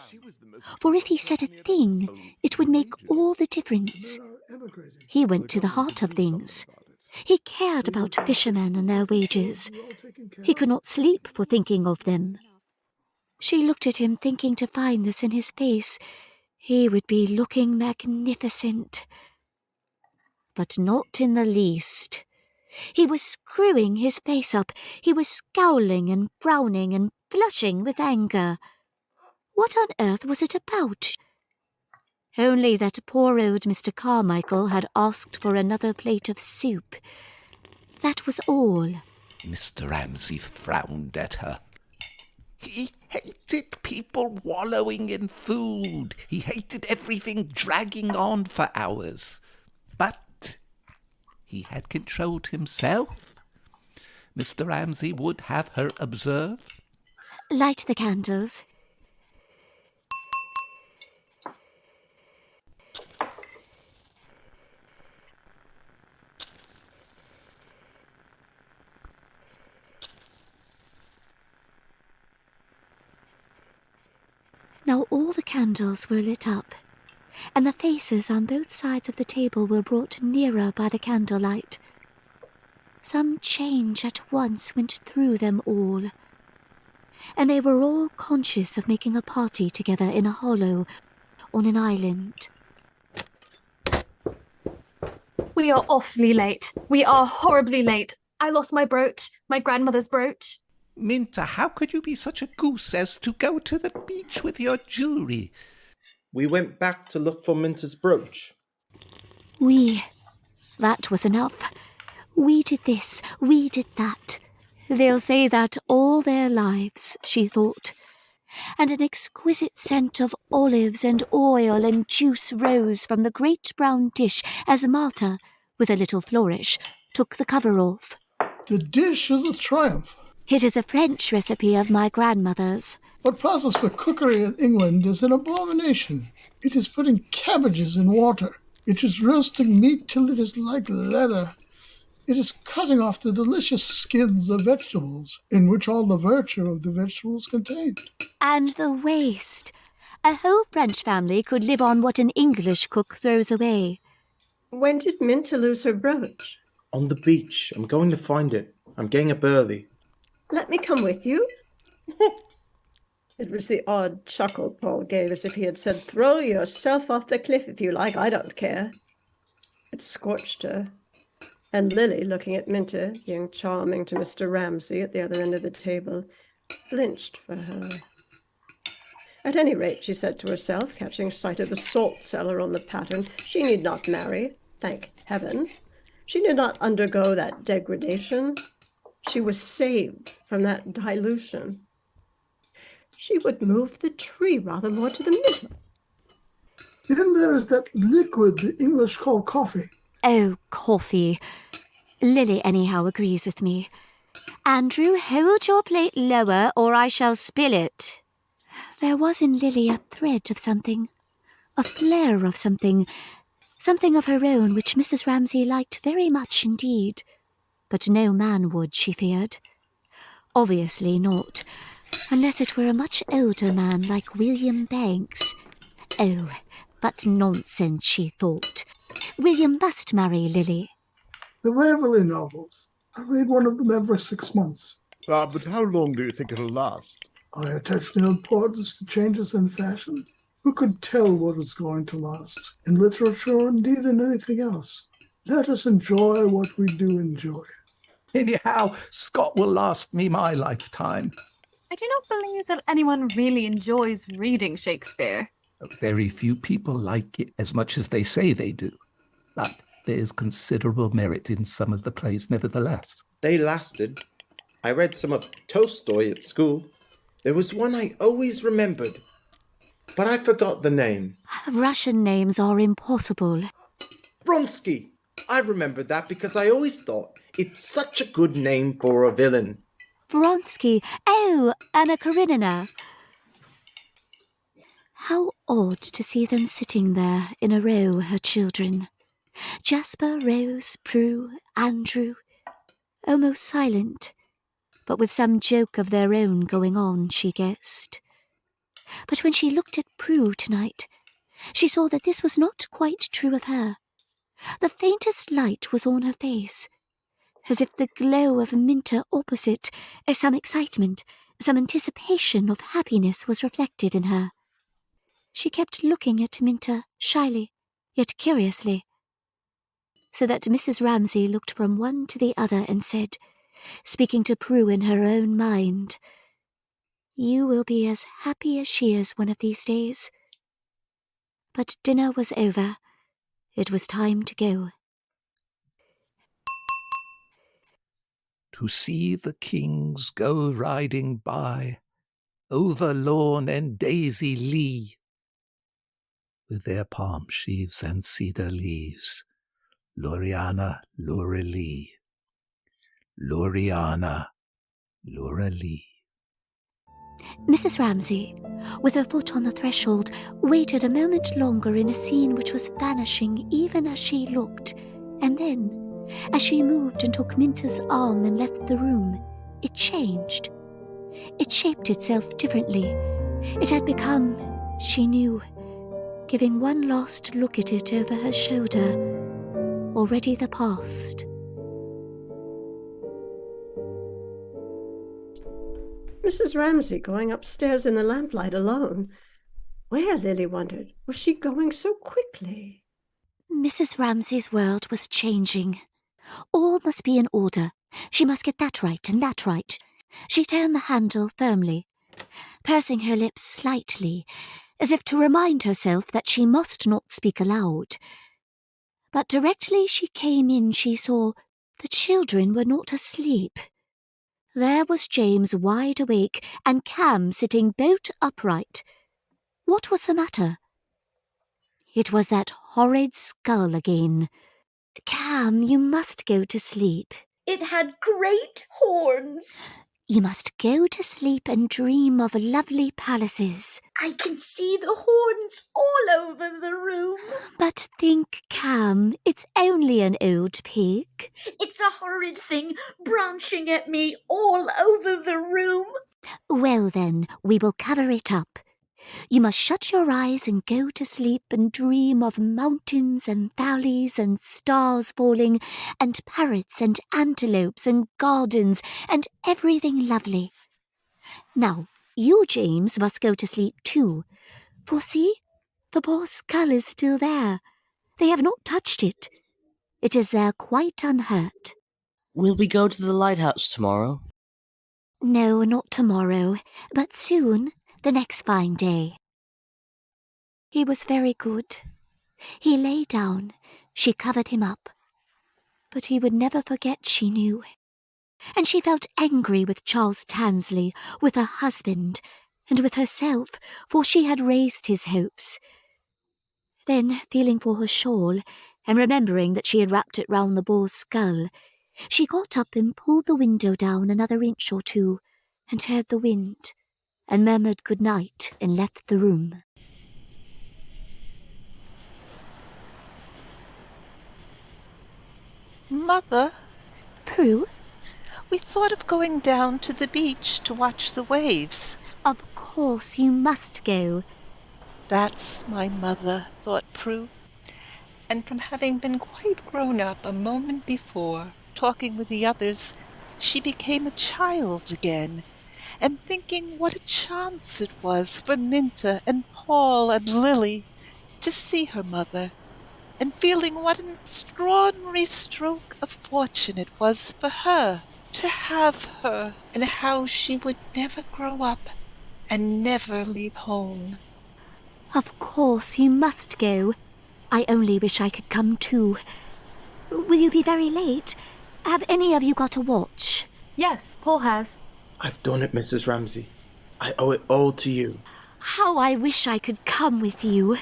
For if he said a thing, it would make all the difference. He went to the heart of things. He cared about fishermen and their wages. He could not sleep for thinking of them. She looked at him, thinking to find this in his face. He would be looking magnificent. But not in the least. He was screwing his face up. He was scowling and frowning and blushing with anger. What on earth was it about? Only that poor old Mr. Carmichael had asked for another plate of soup. That was all. Mr. Ramsay frowned at her. He hated people wallowing in food. He hated everything dragging on for hours. But he had controlled himself. Mr. Ramsay would have her observe. Light the candles. Now all the candles were lit up, and the faces on both sides of the table were brought nearer by the candlelight. Some change at once went through them all, and they were all conscious of making a party together in a hollow on an island. We are awfully late. We are horribly late. I lost my brooch, my grandmother's brooch. Minta, how could you be such a goose as to go to the beach with your jewelry? We went back to look for Minta's brooch. That was enough. We did this, we did that. They'll say that all their lives, she thought. And an exquisite scent of olives and oil and juice rose from the great brown dish as Martha, with a little flourish, took the cover off. The dish is a triumph. It is a French recipe of my grandmother's. What passes for cookery in England is an abomination. It is putting cabbages in water. It is roasting meat till it is like leather. It is cutting off the delicious skins of vegetables, in which all the virtue of the vegetables contained. And the waste. A whole French family could live on what an English cook throws away. When did Minta lose her brooch? On the beach. I'm going to find it. I'm getting up early. Let me come with you. It was the odd chuckle Paul gave, as if he had said, "Throw yourself off the cliff if you like, I don't care." It scorched her. And Lily, looking at Minta, being charming to Mr. Ramsay at the other end of the table, flinched for her. At any rate, she said to herself, catching sight of the salt cellar on the pattern, she need not marry, thank heaven. She did not undergo that degradation. She was saved from that dilution. She would move the tree rather more to the middle. Then there is that liquid the English call coffee. Oh, coffee. Lily anyhow agrees with me. Andrew, hold your plate lower or I shall spill it. There was in Lily a thread of something, a flare of something of her own which Mrs. Ramsay liked very much indeed. But no man would, she feared. Obviously not, unless it were a much older man like William Banks. Oh, but nonsense, she thought. William must marry Lily. The Waverley novels. I read one of them every 6 months. But how long do you think it'll last? I attach no importance to changes in fashion. Who could tell what is going to last? In literature, or indeed in anything else. Let us enjoy what we do enjoy. Anyhow, Scott will last me my lifetime. I do not believe that anyone really enjoys reading Shakespeare. Very few people like it as much as they say they do. But there's considerable merit in some of the plays nevertheless. They lasted. I read some of Tolstoy at school. There was one I always remembered, but I forgot the name. Russian names are impossible. Vronsky. I remembered that because I always thought it's such a good name for a villain. Vronsky. Oh, Anna Karenina. How odd to see them sitting there in a row, her children. Jasper, Rose, Prue, Andrew, almost silent, but with some joke of their own going on, she guessed. But when she looked at Prue tonight, she saw that this was not quite true of her. The faintest light was on her face, as if the glow of Minta opposite, some excitement, some anticipation of happiness was reflected in her. She kept looking at Minta shyly, yet curiously, so that Mrs. Ramsay looked from one to the other and said, speaking to Prue in her own mind, "You will be as happy as she is one of these days." But dinner was over. It was time to go. To see the kings go riding by, over lawn and daisy lea, with their palm sheaves and cedar leaves, Loriana, Lorelei, Loriana, Lorelei. Mrs. Ramsay, with her foot on the threshold, waited a moment longer in a scene which was vanishing even as she looked, and then, as she moved and took Minta's arm and left the room, it changed. It shaped itself differently. It had become, she knew, giving one last look at it over her shoulder, already the past. Mrs. Ramsay going upstairs in the lamplight alone. Where, Lily wondered, was she going so quickly? Mrs. Ramsay's world was changing. All must be in order. She must get that right and that right. She turned the handle firmly, pursing her lips slightly, as if to remind herself that she must not speak aloud. But directly she came in, she saw the children were not asleep. There was James wide awake and Cam sitting bolt upright. What was the matter? It was that horrid skull again. Cam, you must go to sleep. It had great horns. You must go to sleep and dream of lovely palaces. I can see the horns all over the room. But think, Cam, it's only an old pig. It's a horrid thing branching at me all over the room. Well then, we will cover it up. You must shut your eyes and go to sleep and dream of mountains and valleys and stars falling and parrots and antelopes and gardens and everything lovely. Now, you, James, must go to sleep too. For see, the poor skull is still there. They have not touched it. It is there quite unhurt. Will we go to the lighthouse tomorrow? No, not tomorrow, but soon, the next fine day. He was very good. He lay down. She covered him up. But he would never forget, she knew. And she felt angry with Charles Tansley, with her husband, and with herself, for she had raised his hopes. Then, feeling for her shawl, and remembering that she had wrapped it round the boar's skull, she got up and pulled the window down another inch or two, and heard the wind, and murmured good night, and left the room. Mother? Prue? We thought of going down to the beach to watch the waves. Of course you must go. That's my mother, thought Prue. And from having been quite grown up a moment before, talking with the others, she became a child again, and thinking what a chance it was for Minta and Paul and Lily to see her mother, and feeling what an extraordinary stroke of fortune it was for her to have her, and how she would never grow up and never leave home. Of course you must go. I only wish I could come too. Will you be very late? Have any of you got a watch? Yes, Paul has. I've done it, Mrs. Ramsay. I owe it all to you. How I wish I could come with you.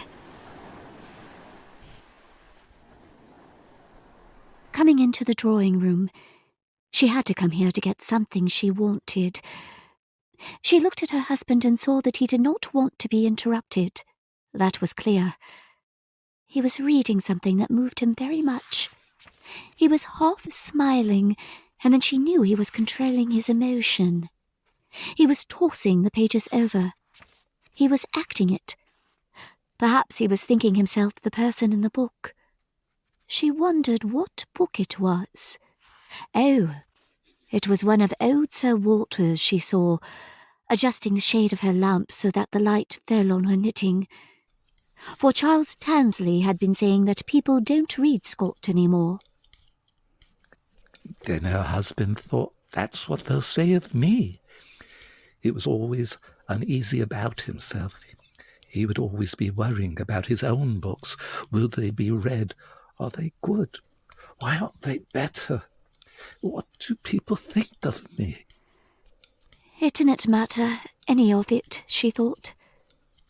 Coming into the drawing room, she had to come here to get something she wanted. She looked at her husband and saw that he did not want to be interrupted. That was clear. He was reading something that moved him very much. He was half smiling, and then she knew he was controlling his emotion. He was tossing the pages over. He was acting it. Perhaps he was thinking himself the person in the book. She wondered what book it was. Oh, it was one of old Sir Walter's she saw, adjusting the shade of her lamp so that the light fell on her knitting. For Charles Tansley had been saying that people don't read Scott any more. Then her husband thought, that's what they'll say of me. He was always uneasy about himself. He would always be worrying about his own books. Will they be read? Are they good? Why aren't they better? What do people think of me? It didn't matter, any of it, she thought.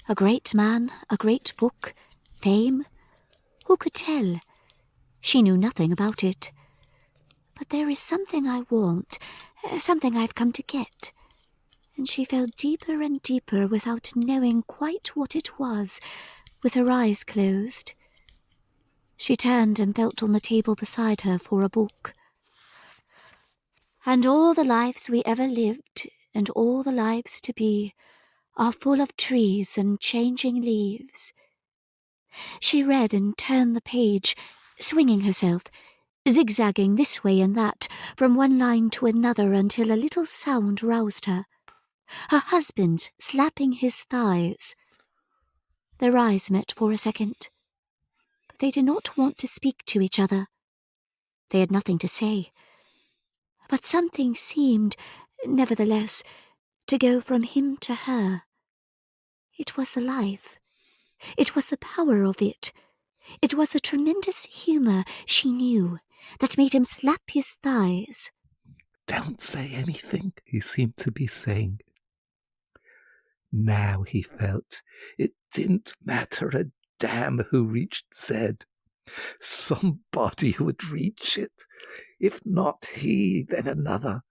A great man, a great book, fame. Who could tell? She knew nothing about it. But there is something I want, something I've come to get. And she fell deeper and deeper without knowing quite what it was, with her eyes closed. She turned and felt on the table beside her for a book. And all the lives we ever lived, and all the lives to be, are full of trees and changing leaves. She read and turned the page, swinging herself, zigzagging this way and that, from one line to another until a little sound roused her. Her husband slapping his thighs. Their eyes met for a second, but they did not want to speak to each other. They had nothing to say. But something seemed, nevertheless, to go from him to her. It was the life. It was the power of it. It was a tremendous humour, she knew, that made him slap his thighs. Don't say anything, he seemed to be saying. Now he felt it didn't matter a damn who reached Z. Somebody would reach it. If not he, then another.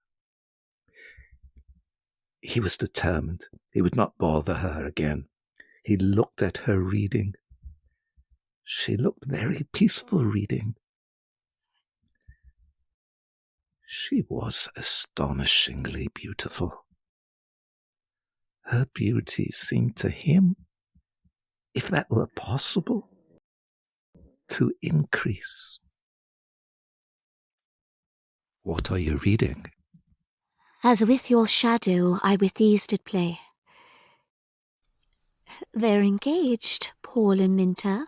He was determined. He would not bother her again. He looked at her reading. She looked very peaceful reading. She was astonishingly beautiful. Her beauty seemed to him, if that were possible, to increase. What are you reading? As with your shadow I with these did play. They're engaged, Paul and Minta.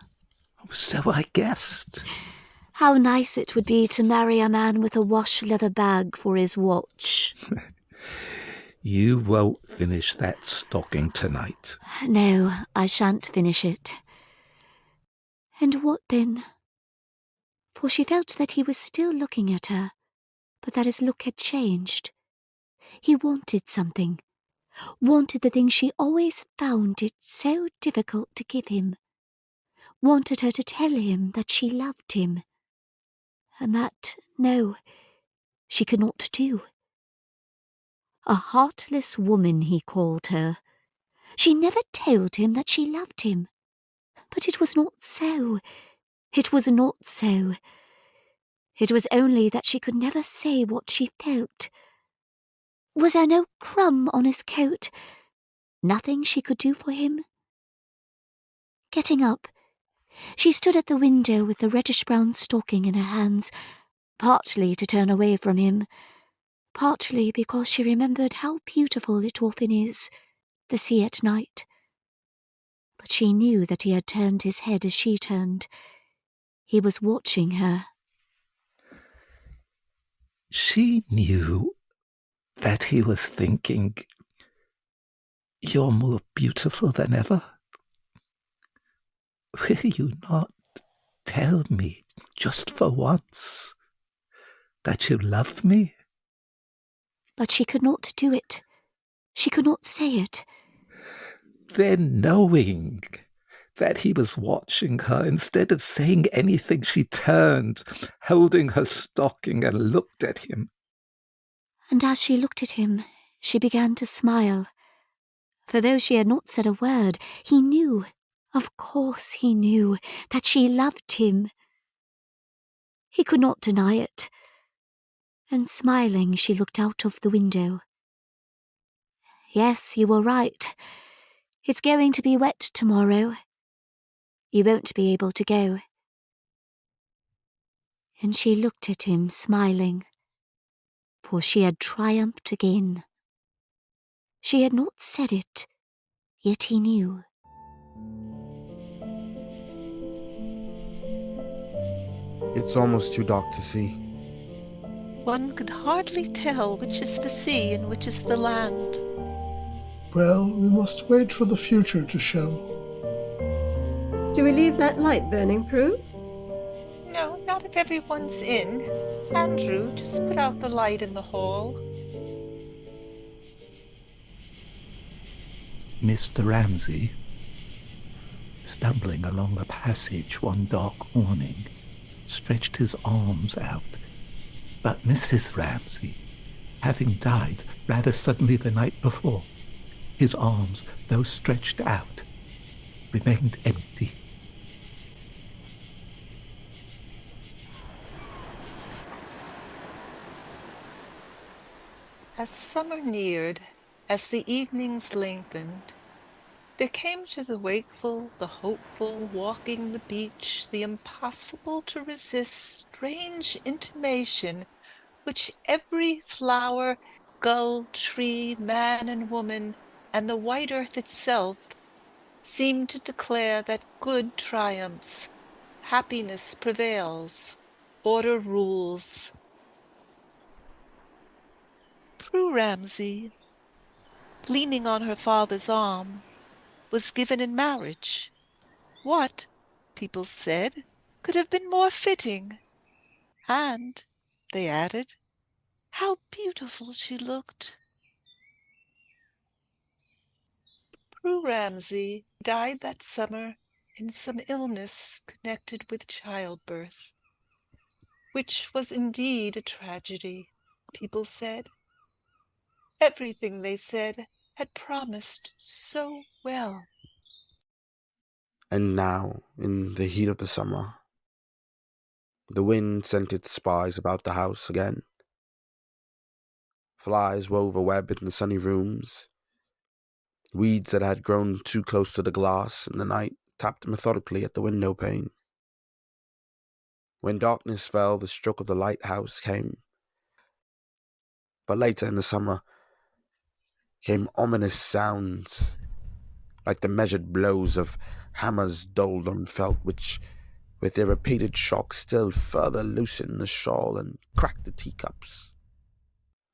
So I guessed. How nice it would be to marry a man with a wash leather bag for his watch. You won't finish that stocking tonight. No, I shan't finish it. And what then? For she felt that he was still looking at her, but that his look had changed. He wanted something, wanted the thing she always found it so difficult to give him, wanted her to tell him that she loved him, and that, no, she could not do. A heartless woman, he called her. She never told him that she loved him. But it was not so. It was not so. It was only that she could never say what she felt. Was there no crumb on his coat? Nothing she could do for him? Getting up, she stood at the window with the reddish-brown stocking in her hands, partly to turn away from him, partly because she remembered how beautiful it often is, the sea at night. But she knew that he had turned his head as she turned. He was watching her. She knew that he was thinking, "You're more beautiful than ever. Will you not tell me, just for once, that you love me?" But she could not do it. She could not say it. Then, knowing that he was watching her, instead of saying anything, she turned, holding her stocking, and looked at him. And as she looked at him, she began to smile. For though she had not said a word, he knew, of course he knew, that she loved him. He could not deny it. And smiling, she looked out of the window. Yes, you were right. It's going to be wet tomorrow. You won't be able to go. And she looked at him, smiling, for she had triumphed again. She had not said it, yet he knew. It's almost too dark to see. One could hardly tell which is the sea and which is the land. Well, we must wait for the future to show. Do we leave that light burning, Prue? No, not if everyone's in. Andrew, just put out the light in the hall. Mr. Ramsay, stumbling along the passage one dark morning, stretched his arms out. But Mrs. Ramsay, having died rather suddenly the night before, his arms, though stretched out, remained empty. As summer neared, as the evenings lengthened, there came to the wakeful, the hopeful, walking the beach, the impossible to resist strange intimation which every flower, gull, tree, man and woman, and the white earth itself seemed to declare that good triumphs, happiness prevails, order rules. Prue Ramsay, leaning on her father's arm, was given in marriage. What, people said, could have been more fitting? And, they added, how beautiful she looked. Prue Ramsay died that summer in some illness connected with childbirth, which was indeed a tragedy, people said. Everything they said had promised so well. And now, in the heat of the summer, the wind sent its spies about the house again. Flies wove a web in the sunny rooms. Weeds that had grown too close to the glass in the night tapped methodically at the window pane. When darkness fell, the stroke of the lighthouse came. But later in the summer came ominous sounds, like the measured blows of hammers dulled unfelt, which, with their repeated shocks, still further loosened the shawl and cracked the teacups.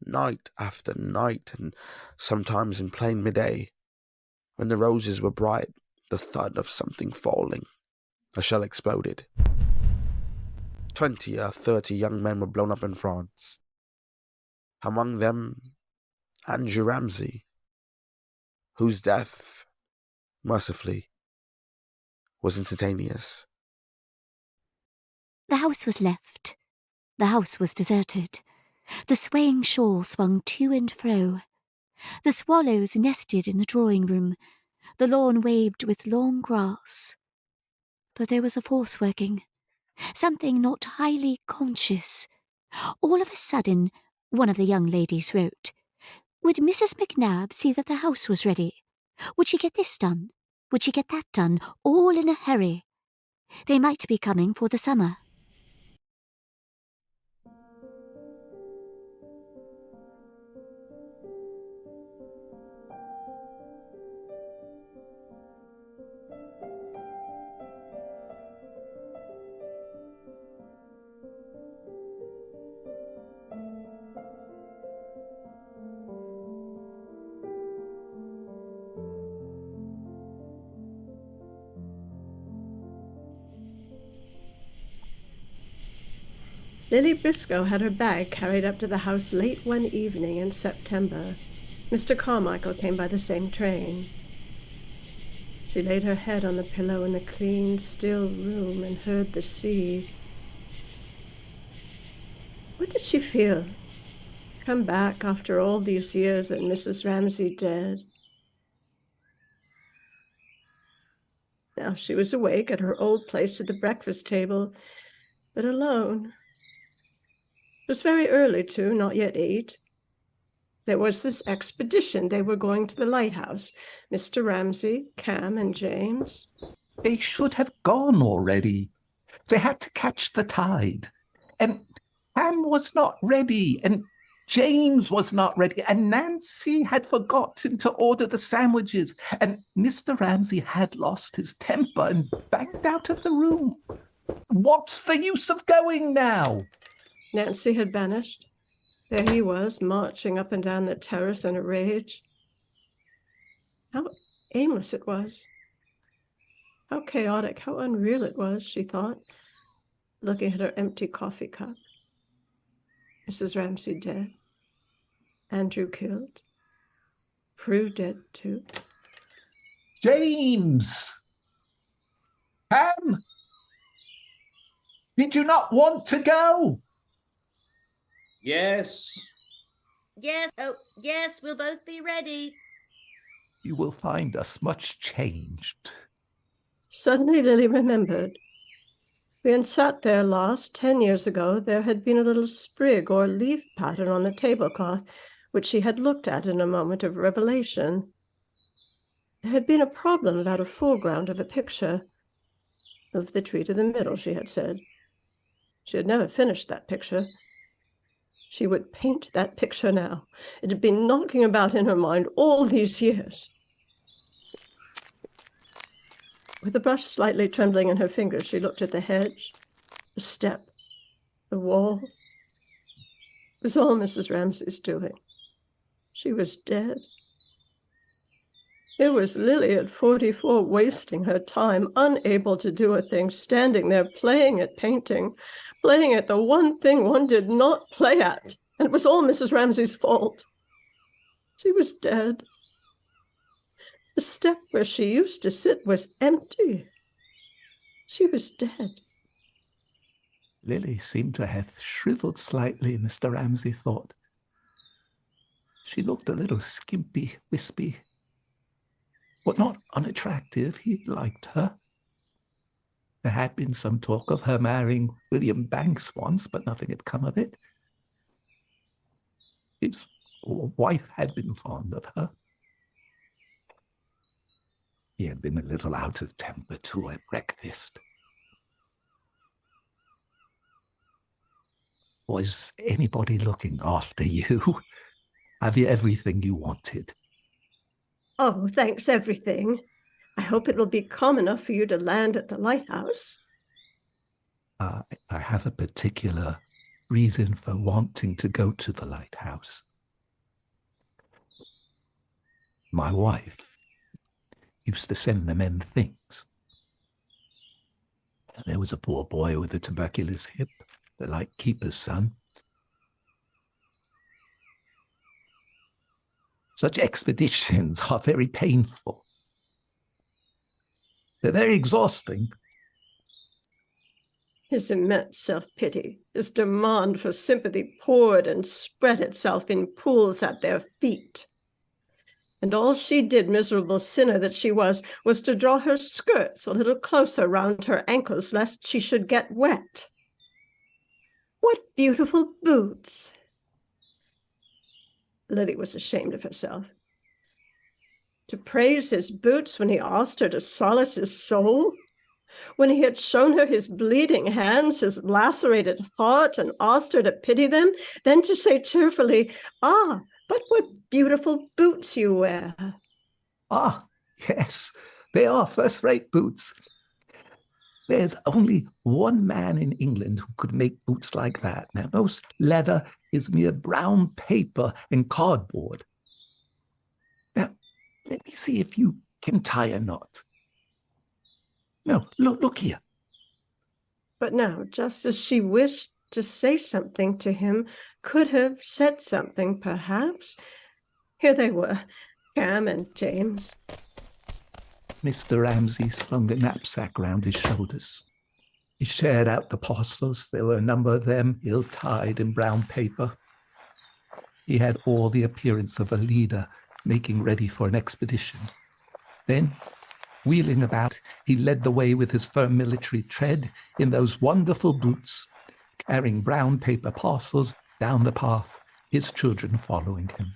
Night after night, and sometimes in plain midday, when the roses were bright, the thud of something falling. A shell exploded. 20 or 30 young men were blown up in France. Among them, Andrew Ramsay, whose death, mercifully, was instantaneous. The house was left. The house was deserted. The swaying shawl swung to and fro. The swallows nested in the drawing-room. The lawn waved with long grass. But there was a force working, something not highly conscious. All of a sudden, one of the young ladies wrote, would Mrs. McNabb see that the house was ready? Would she get this done? Would she get that done, all in a hurry? They might be coming for the summer. Lily Briscoe had her bag carried up to the house late one evening in September. Mr. Carmichael came by the same train. She laid her head on the pillow in the clean, still room and heard the sea. What did she feel? Come back after all these years and Mrs. Ramsay dead. Now she was awake at her old place at the breakfast table, but alone. It was very early, too, not yet 8. There was this expedition. They were going to the Lighthouse. Mr. Ramsay, Cam, and James. They should have gone already. They had to catch the tide. And Cam was not ready, and James was not ready, and Nancy had forgotten to order the sandwiches, and Mr. Ramsay had lost his temper and backed out of the room. What's the use of going now? Nancy had vanished. There he was, marching up and down the terrace in a rage. How aimless it was. How chaotic, how unreal it was, she thought, looking at her empty coffee cup. Mrs. Ramsay dead. Andrew killed. Prue dead, too. James! Cam! Did you not want to go? Yes. Yes, oh, yes, we'll both be ready. You will find us much changed. Suddenly Lily remembered. When sat there last, 10 years ago, there had been a little sprig or leaf pattern on the tablecloth, which she had looked at in a moment of revelation. There had been a problem about a foreground of a picture. Of the tree to the middle, she had said. She had never finished that picture. She would paint that picture now. It had been knocking about in her mind all these years. With the brush slightly trembling in her fingers, she looked at the hedge, the step, the wall. It was all Mrs. Ramsay's doing. She was dead. Here was Lily at 44, wasting her time, unable to do a thing, standing there playing at painting, playing at the one thing one did not play at, and it was all Mrs. Ramsay's fault. She was dead. The step where she used to sit was empty. She was dead. Lily seemed to have shriveled slightly, Mr. Ramsay thought. She looked a little skimpy, wispy, but not unattractive. He liked her. There had been some talk of her marrying William Banks once, but nothing had come of it. His wife had been fond of her. He had been a little out of temper too at breakfast. Was anybody looking after you? Have you everything you wanted? Oh, thanks, everything. I hope it will be calm enough for you to land at the lighthouse. I have a particular reason for wanting to go to the lighthouse. My wife used to send the men things. There was a poor boy with a tuberculous hip, the lightkeeper's son. Such expeditions are very painful. They're very exhausting. His immense self-pity, his demand for sympathy poured and spread itself in pools at their feet. And all she did, miserable sinner that she was to draw her skirts a little closer round her ankles, lest she should get wet. What beautiful boots! Lily was ashamed of herself. To praise his boots when he asked her to solace his soul? When he had shown her his bleeding hands, his lacerated heart, and asked her to pity them, then to say cheerfully, "Ah, but what beautiful boots you wear." Ah, yes, they are first-rate boots. There's only one man in England who could make boots like that. Now, most leather is mere brown paper and cardboard. Now, let me see if you can tie a knot. No, look here. But now, just as she wished to say something to him, could have said something, perhaps, here they were, Cam and James. Mr. Ramsay slung a knapsack round his shoulders. He shared out the parcels. There were a number of them, ill-tied in brown paper. He had all the appearance of a leader making ready for an expedition. Then, wheeling about, he led the way with his firm military tread in those wonderful boots, carrying brown paper parcels down the path, his children following him.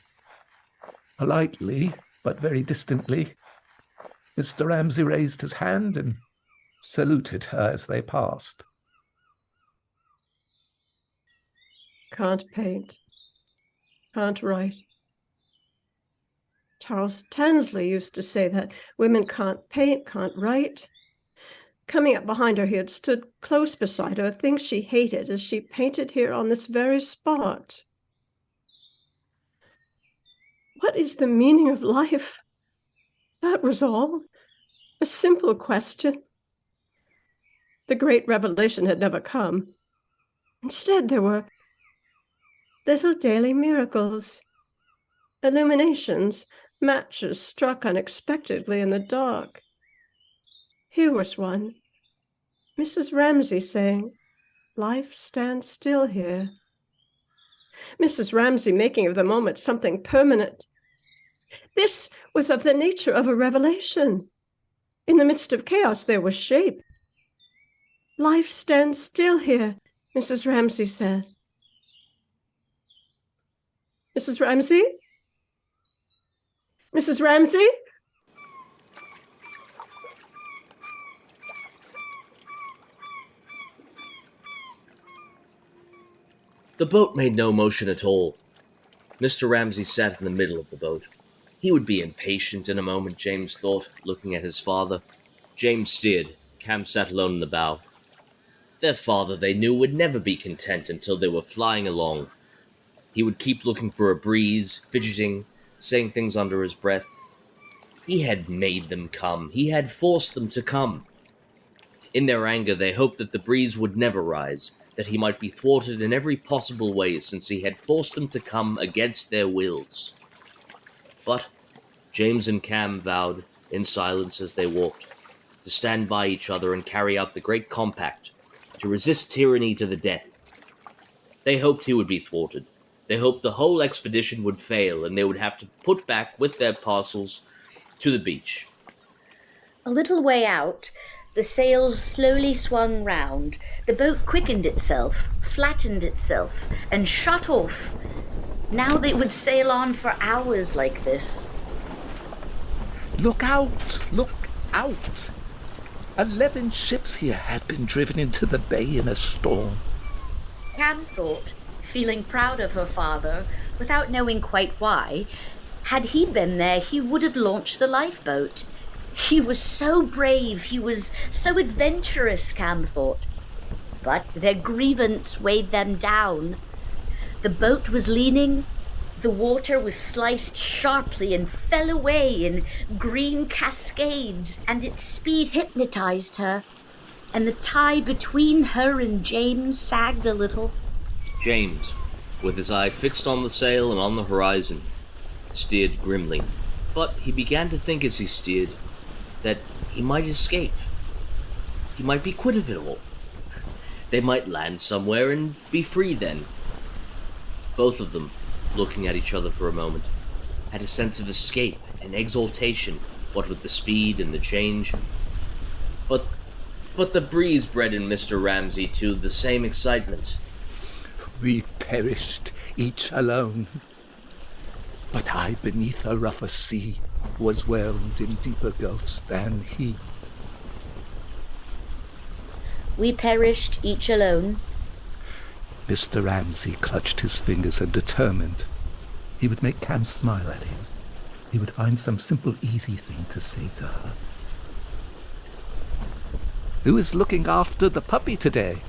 Politely, but very distantly, Mr. Ramsay raised his hand and saluted her as they passed. Can't paint, can't write. Charles Tansley used to say that women can't paint, can't write. Coming up behind her, he had stood close beside her, things she hated as she painted here on this very spot. What is the meaning of life? That was all. A simple question. The great revelation had never come. Instead, there were little daily miracles, illuminations, matches struck unexpectedly in the dark. Here was one. Mrs. Ramsay saying, "Life stands still here." Mrs. Ramsay making of the moment something permanent. This was of the nature of a revelation. In the midst of chaos, there was shape. "Life stands still here," Mrs. Ramsay said. "Mrs. Ramsay? Mrs. Ramsay?" The boat made no motion at all. Mr. Ramsay sat in the middle of the boat. He would be impatient in a moment, James thought, looking at his father. James steered. Cam sat alone in the bow. Their father, they knew, would never be content until they were flying along. He would keep looking for a breeze, fidgeting, saying things under his breath. He had made them come. He had forced them to come. In their anger, they hoped that the breeze would never rise, that he might be thwarted in every possible way since he had forced them to come against their wills. But James and Cam vowed, in silence as they walked, to stand by each other and carry out the great compact, to resist tyranny to the death. They hoped he would be thwarted. They hoped the whole expedition would fail and they would have to put back with their parcels to the beach. A little way out, the sails slowly swung round. The boat quickened itself, flattened itself, and shot off. Now they would sail on for hours like this. Look out! Look out! 11 ships here had been driven into the bay in a storm. Cam thought, feeling proud of her father, without knowing quite why, had he been there, he would have launched the lifeboat. He was so brave, he was so adventurous, Cam thought. But their grievance weighed them down. The boat was leaning, the water was sliced sharply and fell away in green cascades, and its speed hypnotized her, and the tie between her and James sagged a little. James, with his eye fixed on the sail and on the horizon, steered grimly. But he began to think as he steered that he might escape. He might be quit of it all. They might land somewhere and be free then. Both of them, looking at each other for a moment, had a sense of escape and exultation, what with the speed and the change. But the breeze bred in Mr. Ramsay, too, the same excitement. We perished, each alone. But I, beneath a rougher sea, was whelmed in deeper gulfs than he. We perished, each alone. Mr. Ramsay clutched his fingers and determined he would make Cam smile at him. He would find some simple, easy thing to say to her. Who is looking after the puppy today?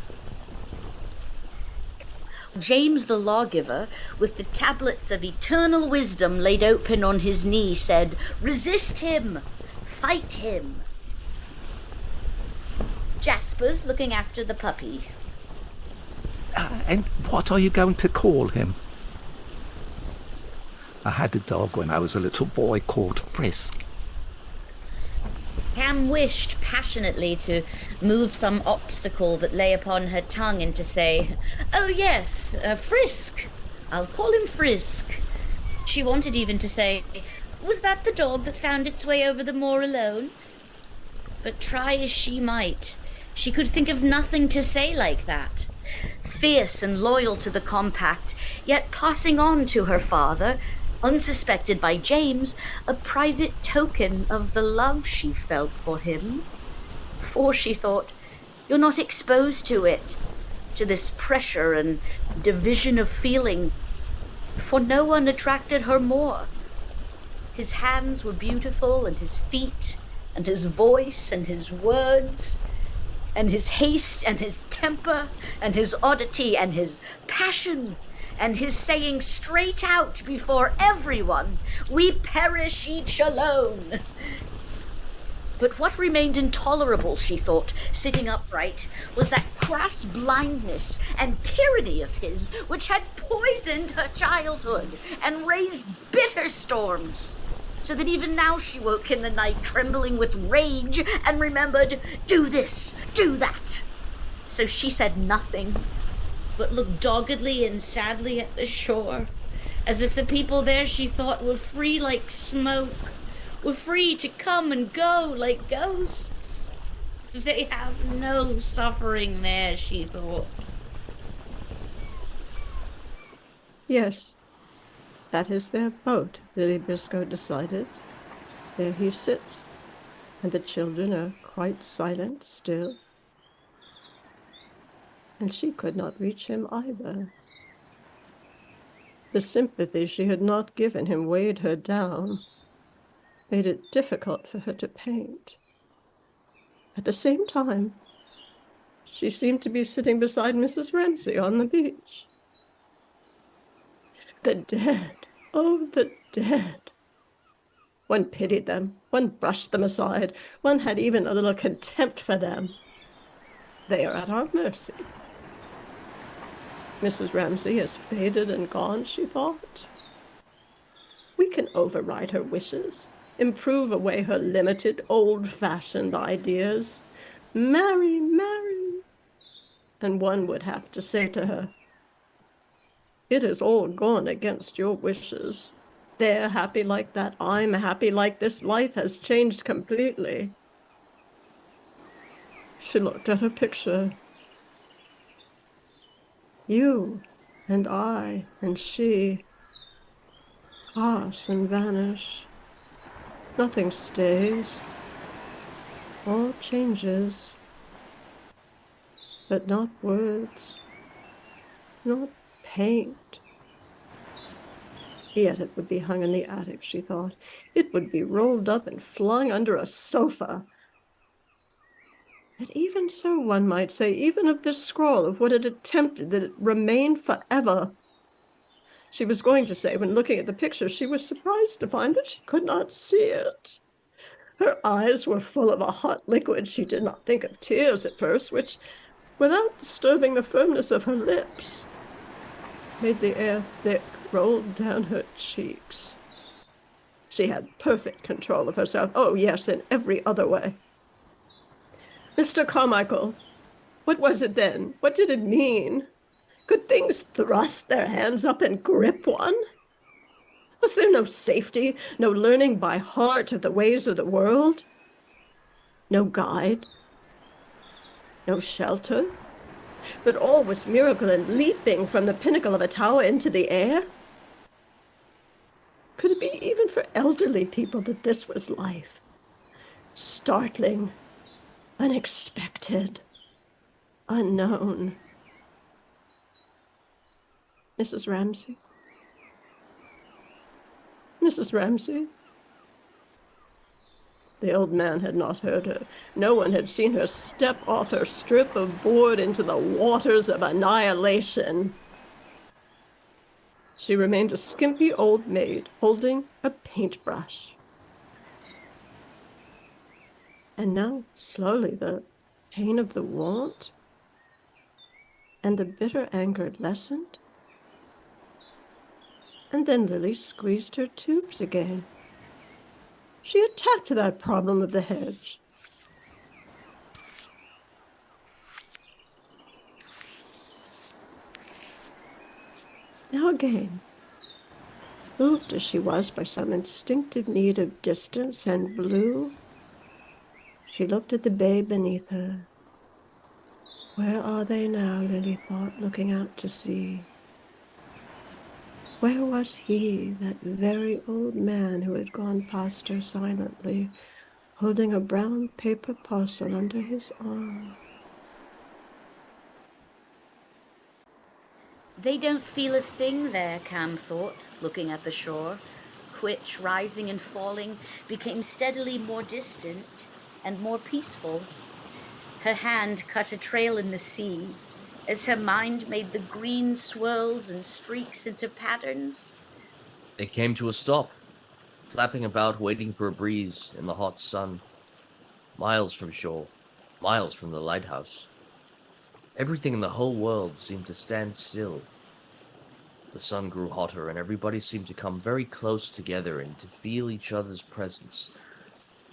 James the lawgiver, with the tablets of eternal wisdom laid open on his knee, said, "Resist him! Fight him!" Jasper's looking after the puppy. And what are you going to call him? I had a dog when I was a little boy called Frisk. Cam wished passionately to move some obstacle that lay upon her tongue and to say, "Oh yes, Frisk. I'll call him Frisk." She wanted even to say, "Was that the dog that found its way over the moor alone?" But try as she might, she could think of nothing to say like that. Fierce and loyal to the compact, yet passing on to her father, unsuspected by James, a private token of the love she felt for him. For, she thought, you're not exposed to it, to this pressure and division of feeling, for no one attracted her more. His hands were beautiful, and his feet, and his voice, and his words, and his haste, and his temper, and his oddity, and his passion, and his saying straight out before everyone, "We perish each alone." But what remained intolerable, she thought, sitting upright, was that crass blindness and tyranny of his which had poisoned her childhood and raised bitter storms, so that even now she woke in the night trembling with rage and remembered, "Do this, do that." So she said nothing, but looked doggedly and sadly at the shore, as if the people there, she thought, were free like smoke, were free to come and go like ghosts. They have no suffering there, she thought. Yes, that is their boat, Lily Briscoe decided. There he sits, and the children are quite silent still. And she could not reach him either. The sympathy she had not given him weighed her down, made it difficult for her to paint. At the same time, she seemed to be sitting beside Mrs. Ramsay on the beach. The dead, oh, the dead. One pitied them, one brushed them aside, one had even a little contempt for them. They are at our mercy. Mrs. Ramsay has faded and gone, she thought. We can override her wishes, improve away her limited, old-fashioned ideas. Marry. And one would have to say to her, It has all gone against your wishes. They're happy like that. I'm happy like this. Life has changed completely. She looked at her picture. You and I and she pass and vanish. Nothing stays. All changes. But not words. Not paint. Yet it would be hung in the attic, she thought. It would be rolled up and flung under a sofa. But even so, one might say, even of this scrawl, of what it attempted, that it remained forever. She was going to say, when looking at the picture, she was surprised to find that she could not see it. Her eyes were full of a hot liquid. She did not think of tears at first, which, without disturbing the firmness of her lips, made the air thick, rolled down her cheeks. She had perfect control of herself. Oh, yes, in every other way. Mr. Carmichael, what was it then? What did it mean? Could things thrust their hands up and grip one? Was there no safety, no learning by heart of the ways of the world? No guide? No shelter? But all was miracle and leaping from the pinnacle of a tower into the air? Could it be even for elderly people that this was life? Startling, unexpected, unknown. Mrs. Ramsay? Mrs. Ramsay? The old man had not heard her. No one had seen her step off her strip of board into the waters of annihilation. She remained a skimpy old maid holding a paintbrush. And now, slowly, the pain of the want and the bitter anger lessened. And then Lily squeezed her tubes again. She attacked that problem of the hedge. Now again, moved as she was by some instinctive need of distance and blue, she looked at the babe beneath her. Where are they now, Lily thought, looking out to sea? Where was he, that very old man who had gone past her silently, holding a brown paper parcel under his arm? They don't feel a thing there, Cam thought, looking at the shore, which, rising and falling, became steadily more distant and more peaceful. Her hand cut a trail in the sea, as her mind made the green swirls and streaks into patterns. They came to a stop, flapping about waiting for a breeze in the hot sun. Miles from shore, miles from the lighthouse. Everything in the whole world seemed to stand still. The sun grew hotter, and everybody seemed to come very close together and to feel each other's presence,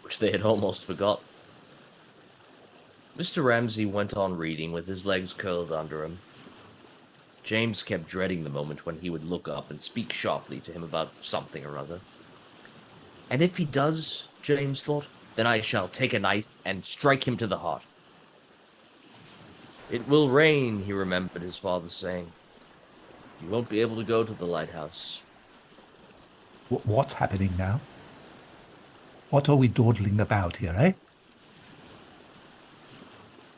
which they had almost forgotten. Mr. Ramsay went on reading with his legs curled under him. James kept dreading the moment when he would look up and speak sharply to him about something or other. And if he does, James thought, then I shall take a knife and strike him to the heart. It will rain, he remembered his father saying. You won't be able to go to the lighthouse. What's happening now? What are we dawdling about here, eh?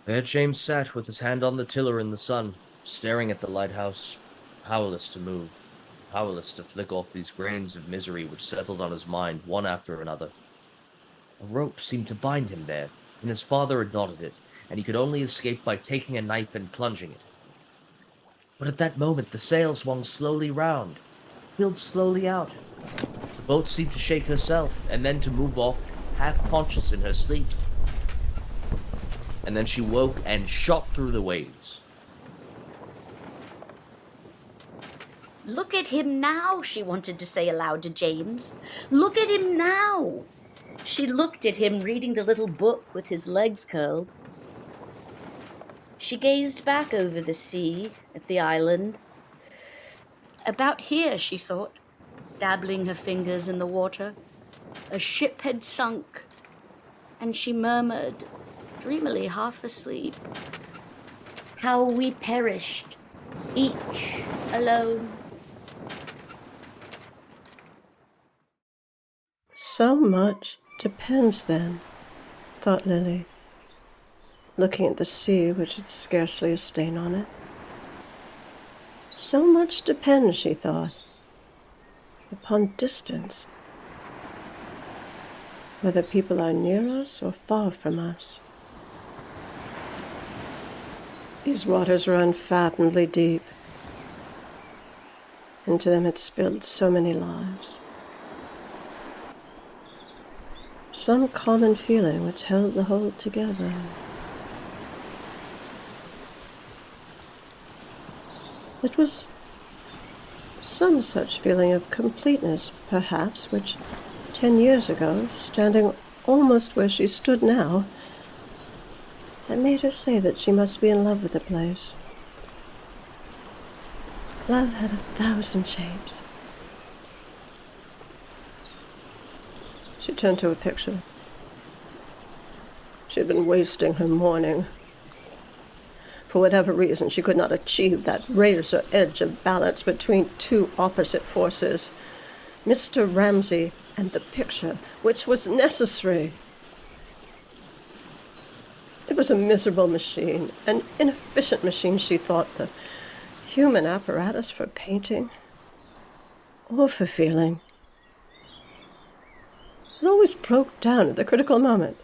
There James sat with his hand on the tiller in the sun, staring at the lighthouse, powerless to move, powerless to flick off these grains of misery which settled on his mind one after another. A rope seemed to bind him there, and his father had knotted it, and he could only escape by taking a knife and plunging it. But at that moment the sail swung slowly round, filled slowly out. The boat seemed to shake herself, and then to move off, half-conscious in her sleep. And then she woke and shot through the waves. Look at him now, she wanted to say aloud to James. Look at him now. She looked at him reading the little book with his legs curled. She gazed back over the sea at the island. About here, she thought, dabbling her fingers in the water. A ship had sunk, and she murmured, dreamily half asleep, "How we perished, each alone." So much depends, then, thought Lily, looking at the sea, which had scarcely a stain on it. So much depends, she thought, upon distance, whether people are near us or far from us. These waters were unfathomably deep. Into them had spilled so many lives. Some common feeling which held the whole together. It was some such feeling of completeness, perhaps, which 10 years ago, standing almost where she stood now, had made her say that she must be in love with the place. Love had 1,000 shapes. She turned to a picture. She had been wasting her morning. For whatever reason, she could not achieve that razor edge of balance between two opposite forces, Mr. Ramsay and the picture, which was necessary. It was a miserable machine, an inefficient machine, she thought, the human apparatus for painting or for feeling. It always broke down at the critical moment.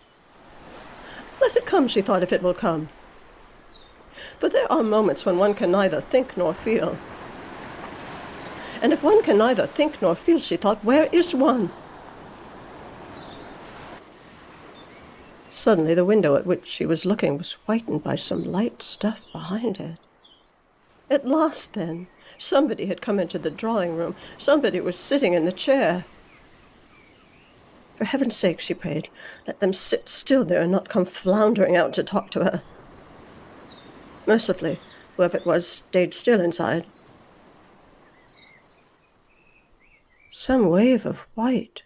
Let it come, she thought, if it will come. For there are moments when one can neither think nor feel. And if one can neither think nor feel, she thought, where is one? Suddenly the window at which she was looking was whitened by some light stuff behind it. At last, then, somebody had come into the drawing room. Somebody was sitting in the chair. For heaven's sake, she prayed, let them sit still there and not come floundering out to talk to her. Mercifully, whoever it was stayed still inside. Some wave of white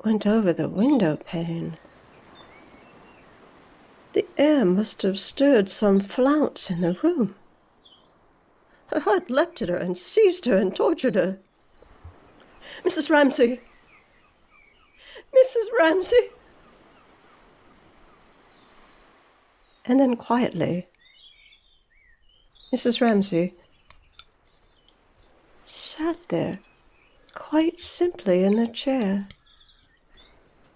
went over the window pane. The air must have stirred some flounce in the room. Her heart leapt at her and seized her and tortured her. Mrs. Ramsay! Mrs. Ramsay! And then quietly, Mrs. Ramsay sat there, quite simply in the chair,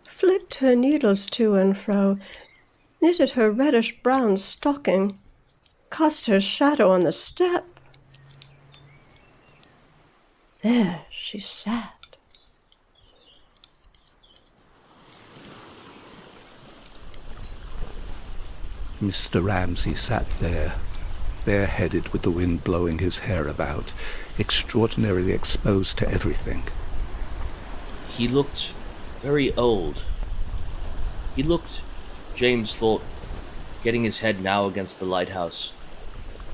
flicked her needles to and fro, knitted her reddish-brown stocking, cast her shadow on the step. There she sat. Mr. Ramsay sat there, bareheaded with the wind blowing his hair about, extraordinarily exposed to everything. He looked very old. He looked, James thought, getting his head now against the lighthouse.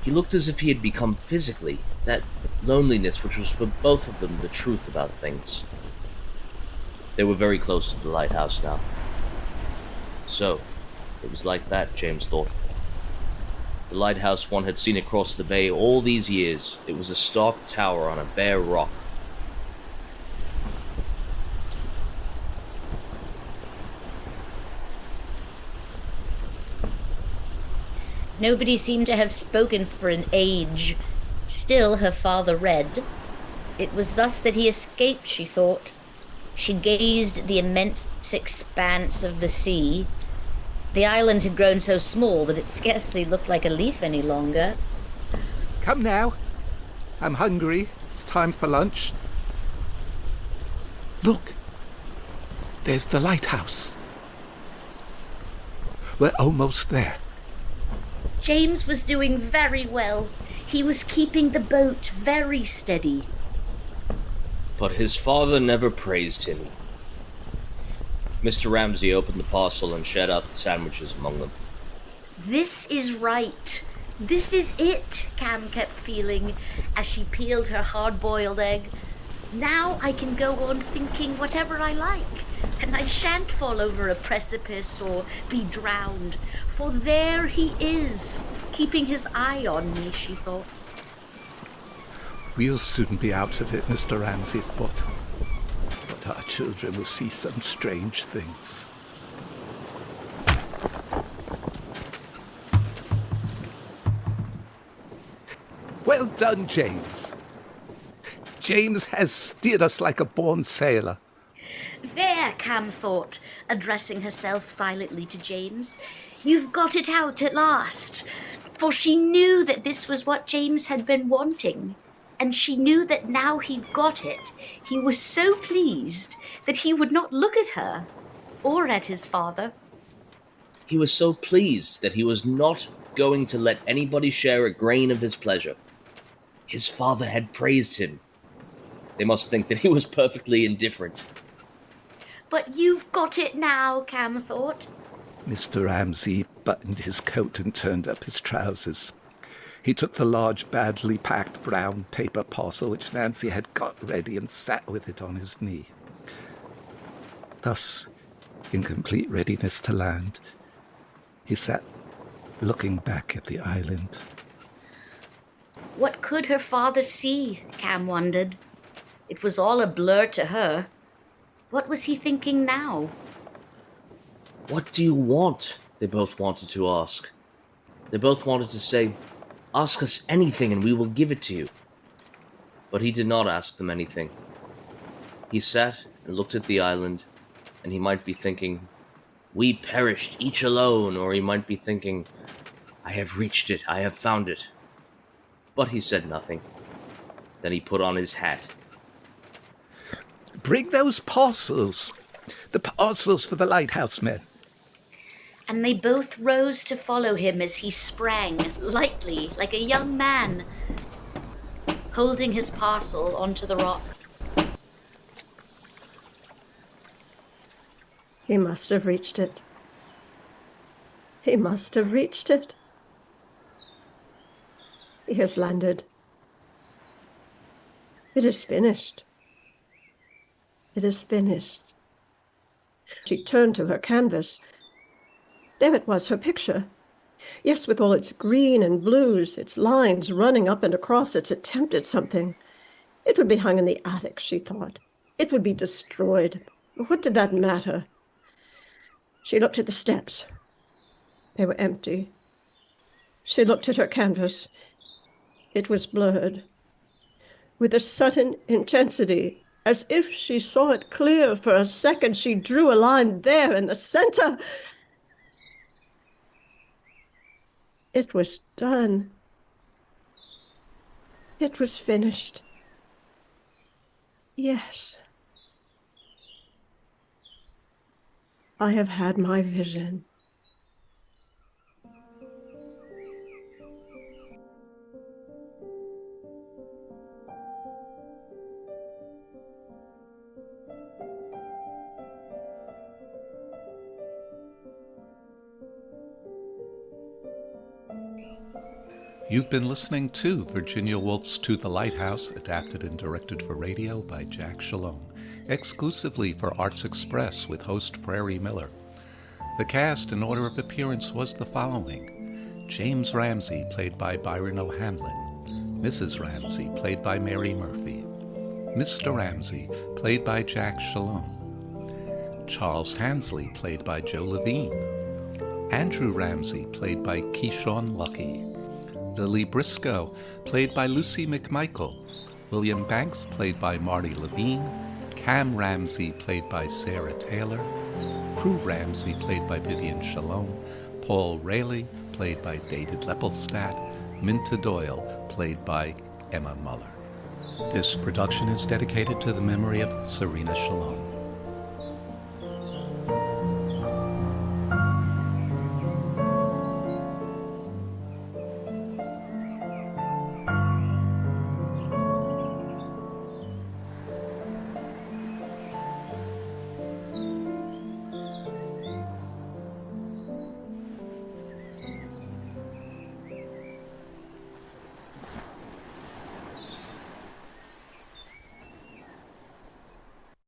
He looked as if he had become physically that loneliness which was for both of them the truth about things. They were very close to the lighthouse now. So, it was like that, James thought. The lighthouse one had seen across the bay all these years. It was a stark tower on a bare rock. Nobody seemed to have spoken for an age. Still her father read. It was thus that he escaped, she thought. She gazed at the immense expanse of the sea. The island had grown so small that it scarcely looked like a leaf any longer. Come now. I'm hungry. It's time for lunch. Look. There's the lighthouse. We're almost there. James was doing very well. He was keeping the boat very steady. But his father never praised him. Mr. Ramsay opened the parcel and shared out the sandwiches among them. This is right. This is it, Cam kept feeling as she peeled her hard-boiled egg. Now I can go on thinking whatever I like, and I shan't fall over a precipice or be drowned, for there he is, keeping his eye on me, she thought. We'll soon be out of it, Mr. Ramsay thought. But our children will see some strange things. Well done, James. James has steered us like a born sailor. There, Cam thought, addressing herself silently to James. You've got it out at last. For she knew that this was what James had been wanting. And she knew that now he'd got it, he was so pleased that he would not look at her or at his father. He was so pleased that he was not going to let anybody share a grain of his pleasure. His father had praised him. They must think that he was perfectly indifferent. But you've got it now, Cam thought. Mr. Ramsay buttoned his coat and turned up his trousers. He took the large, badly packed brown paper parcel which Nancy had got ready and sat with it on his knee. Thus, in complete readiness to land, he sat looking back at the island. What could her father see, Cam wondered. It was all a blur to her. What was he thinking now? What do you want? They both wanted to ask. They both wanted to say, ask us anything and we will give it to you. But he did not ask them anything. He sat and looked at the island, and he might be thinking, we perished each alone, or he might be thinking, I have reached it, I have found it. But he said nothing. Then he put on his hat. Bring those parcels. The parcels for the lighthouse men. And they both rose to follow him as he sprang, lightly, like a young man, holding his parcel onto the rock. He must have reached it. He must have reached it. He has landed. It is finished. It is finished. She turned to her canvas. There it was, her picture. Yes, with all its green and blues, its lines running up and across, its attempt at something. It would be hung in the attic, she thought. It would be destroyed. What did that matter? She looked at the steps. They were empty. She looked at her canvas. It was blurred. With a sudden intensity, as if she saw it clear for a second, she drew a line there in the center. It was done. It was finished. Yes. I have had my vision. You've been listening to Virginia Woolf's To the Lighthouse, adapted and directed for radio by Jack Shalom, exclusively for Arts Express with host Prairie Miller. The cast in order of appearance was the following: James Ramsay, played by Byron O'Hanlon; Mrs. Ramsay, played by Mary Murphy; Mr. Ramsay, played by Jack Shalom; Charles Tansley, played by Joe Levine; Andrew Ramsay, played by KeShaun Luckie; Lily Briscoe, played by Lucy McMichael; William Banks, played by Marty Levine; Cam Ramsay, played by Sarah Taylor; Prue Ramsay, played by Vivian Shalom; Paul Rayleigh, played by David Lepelstadt; Minta Doyle, played by Emma Muller. This production is dedicated to the memory of Serena Shalom.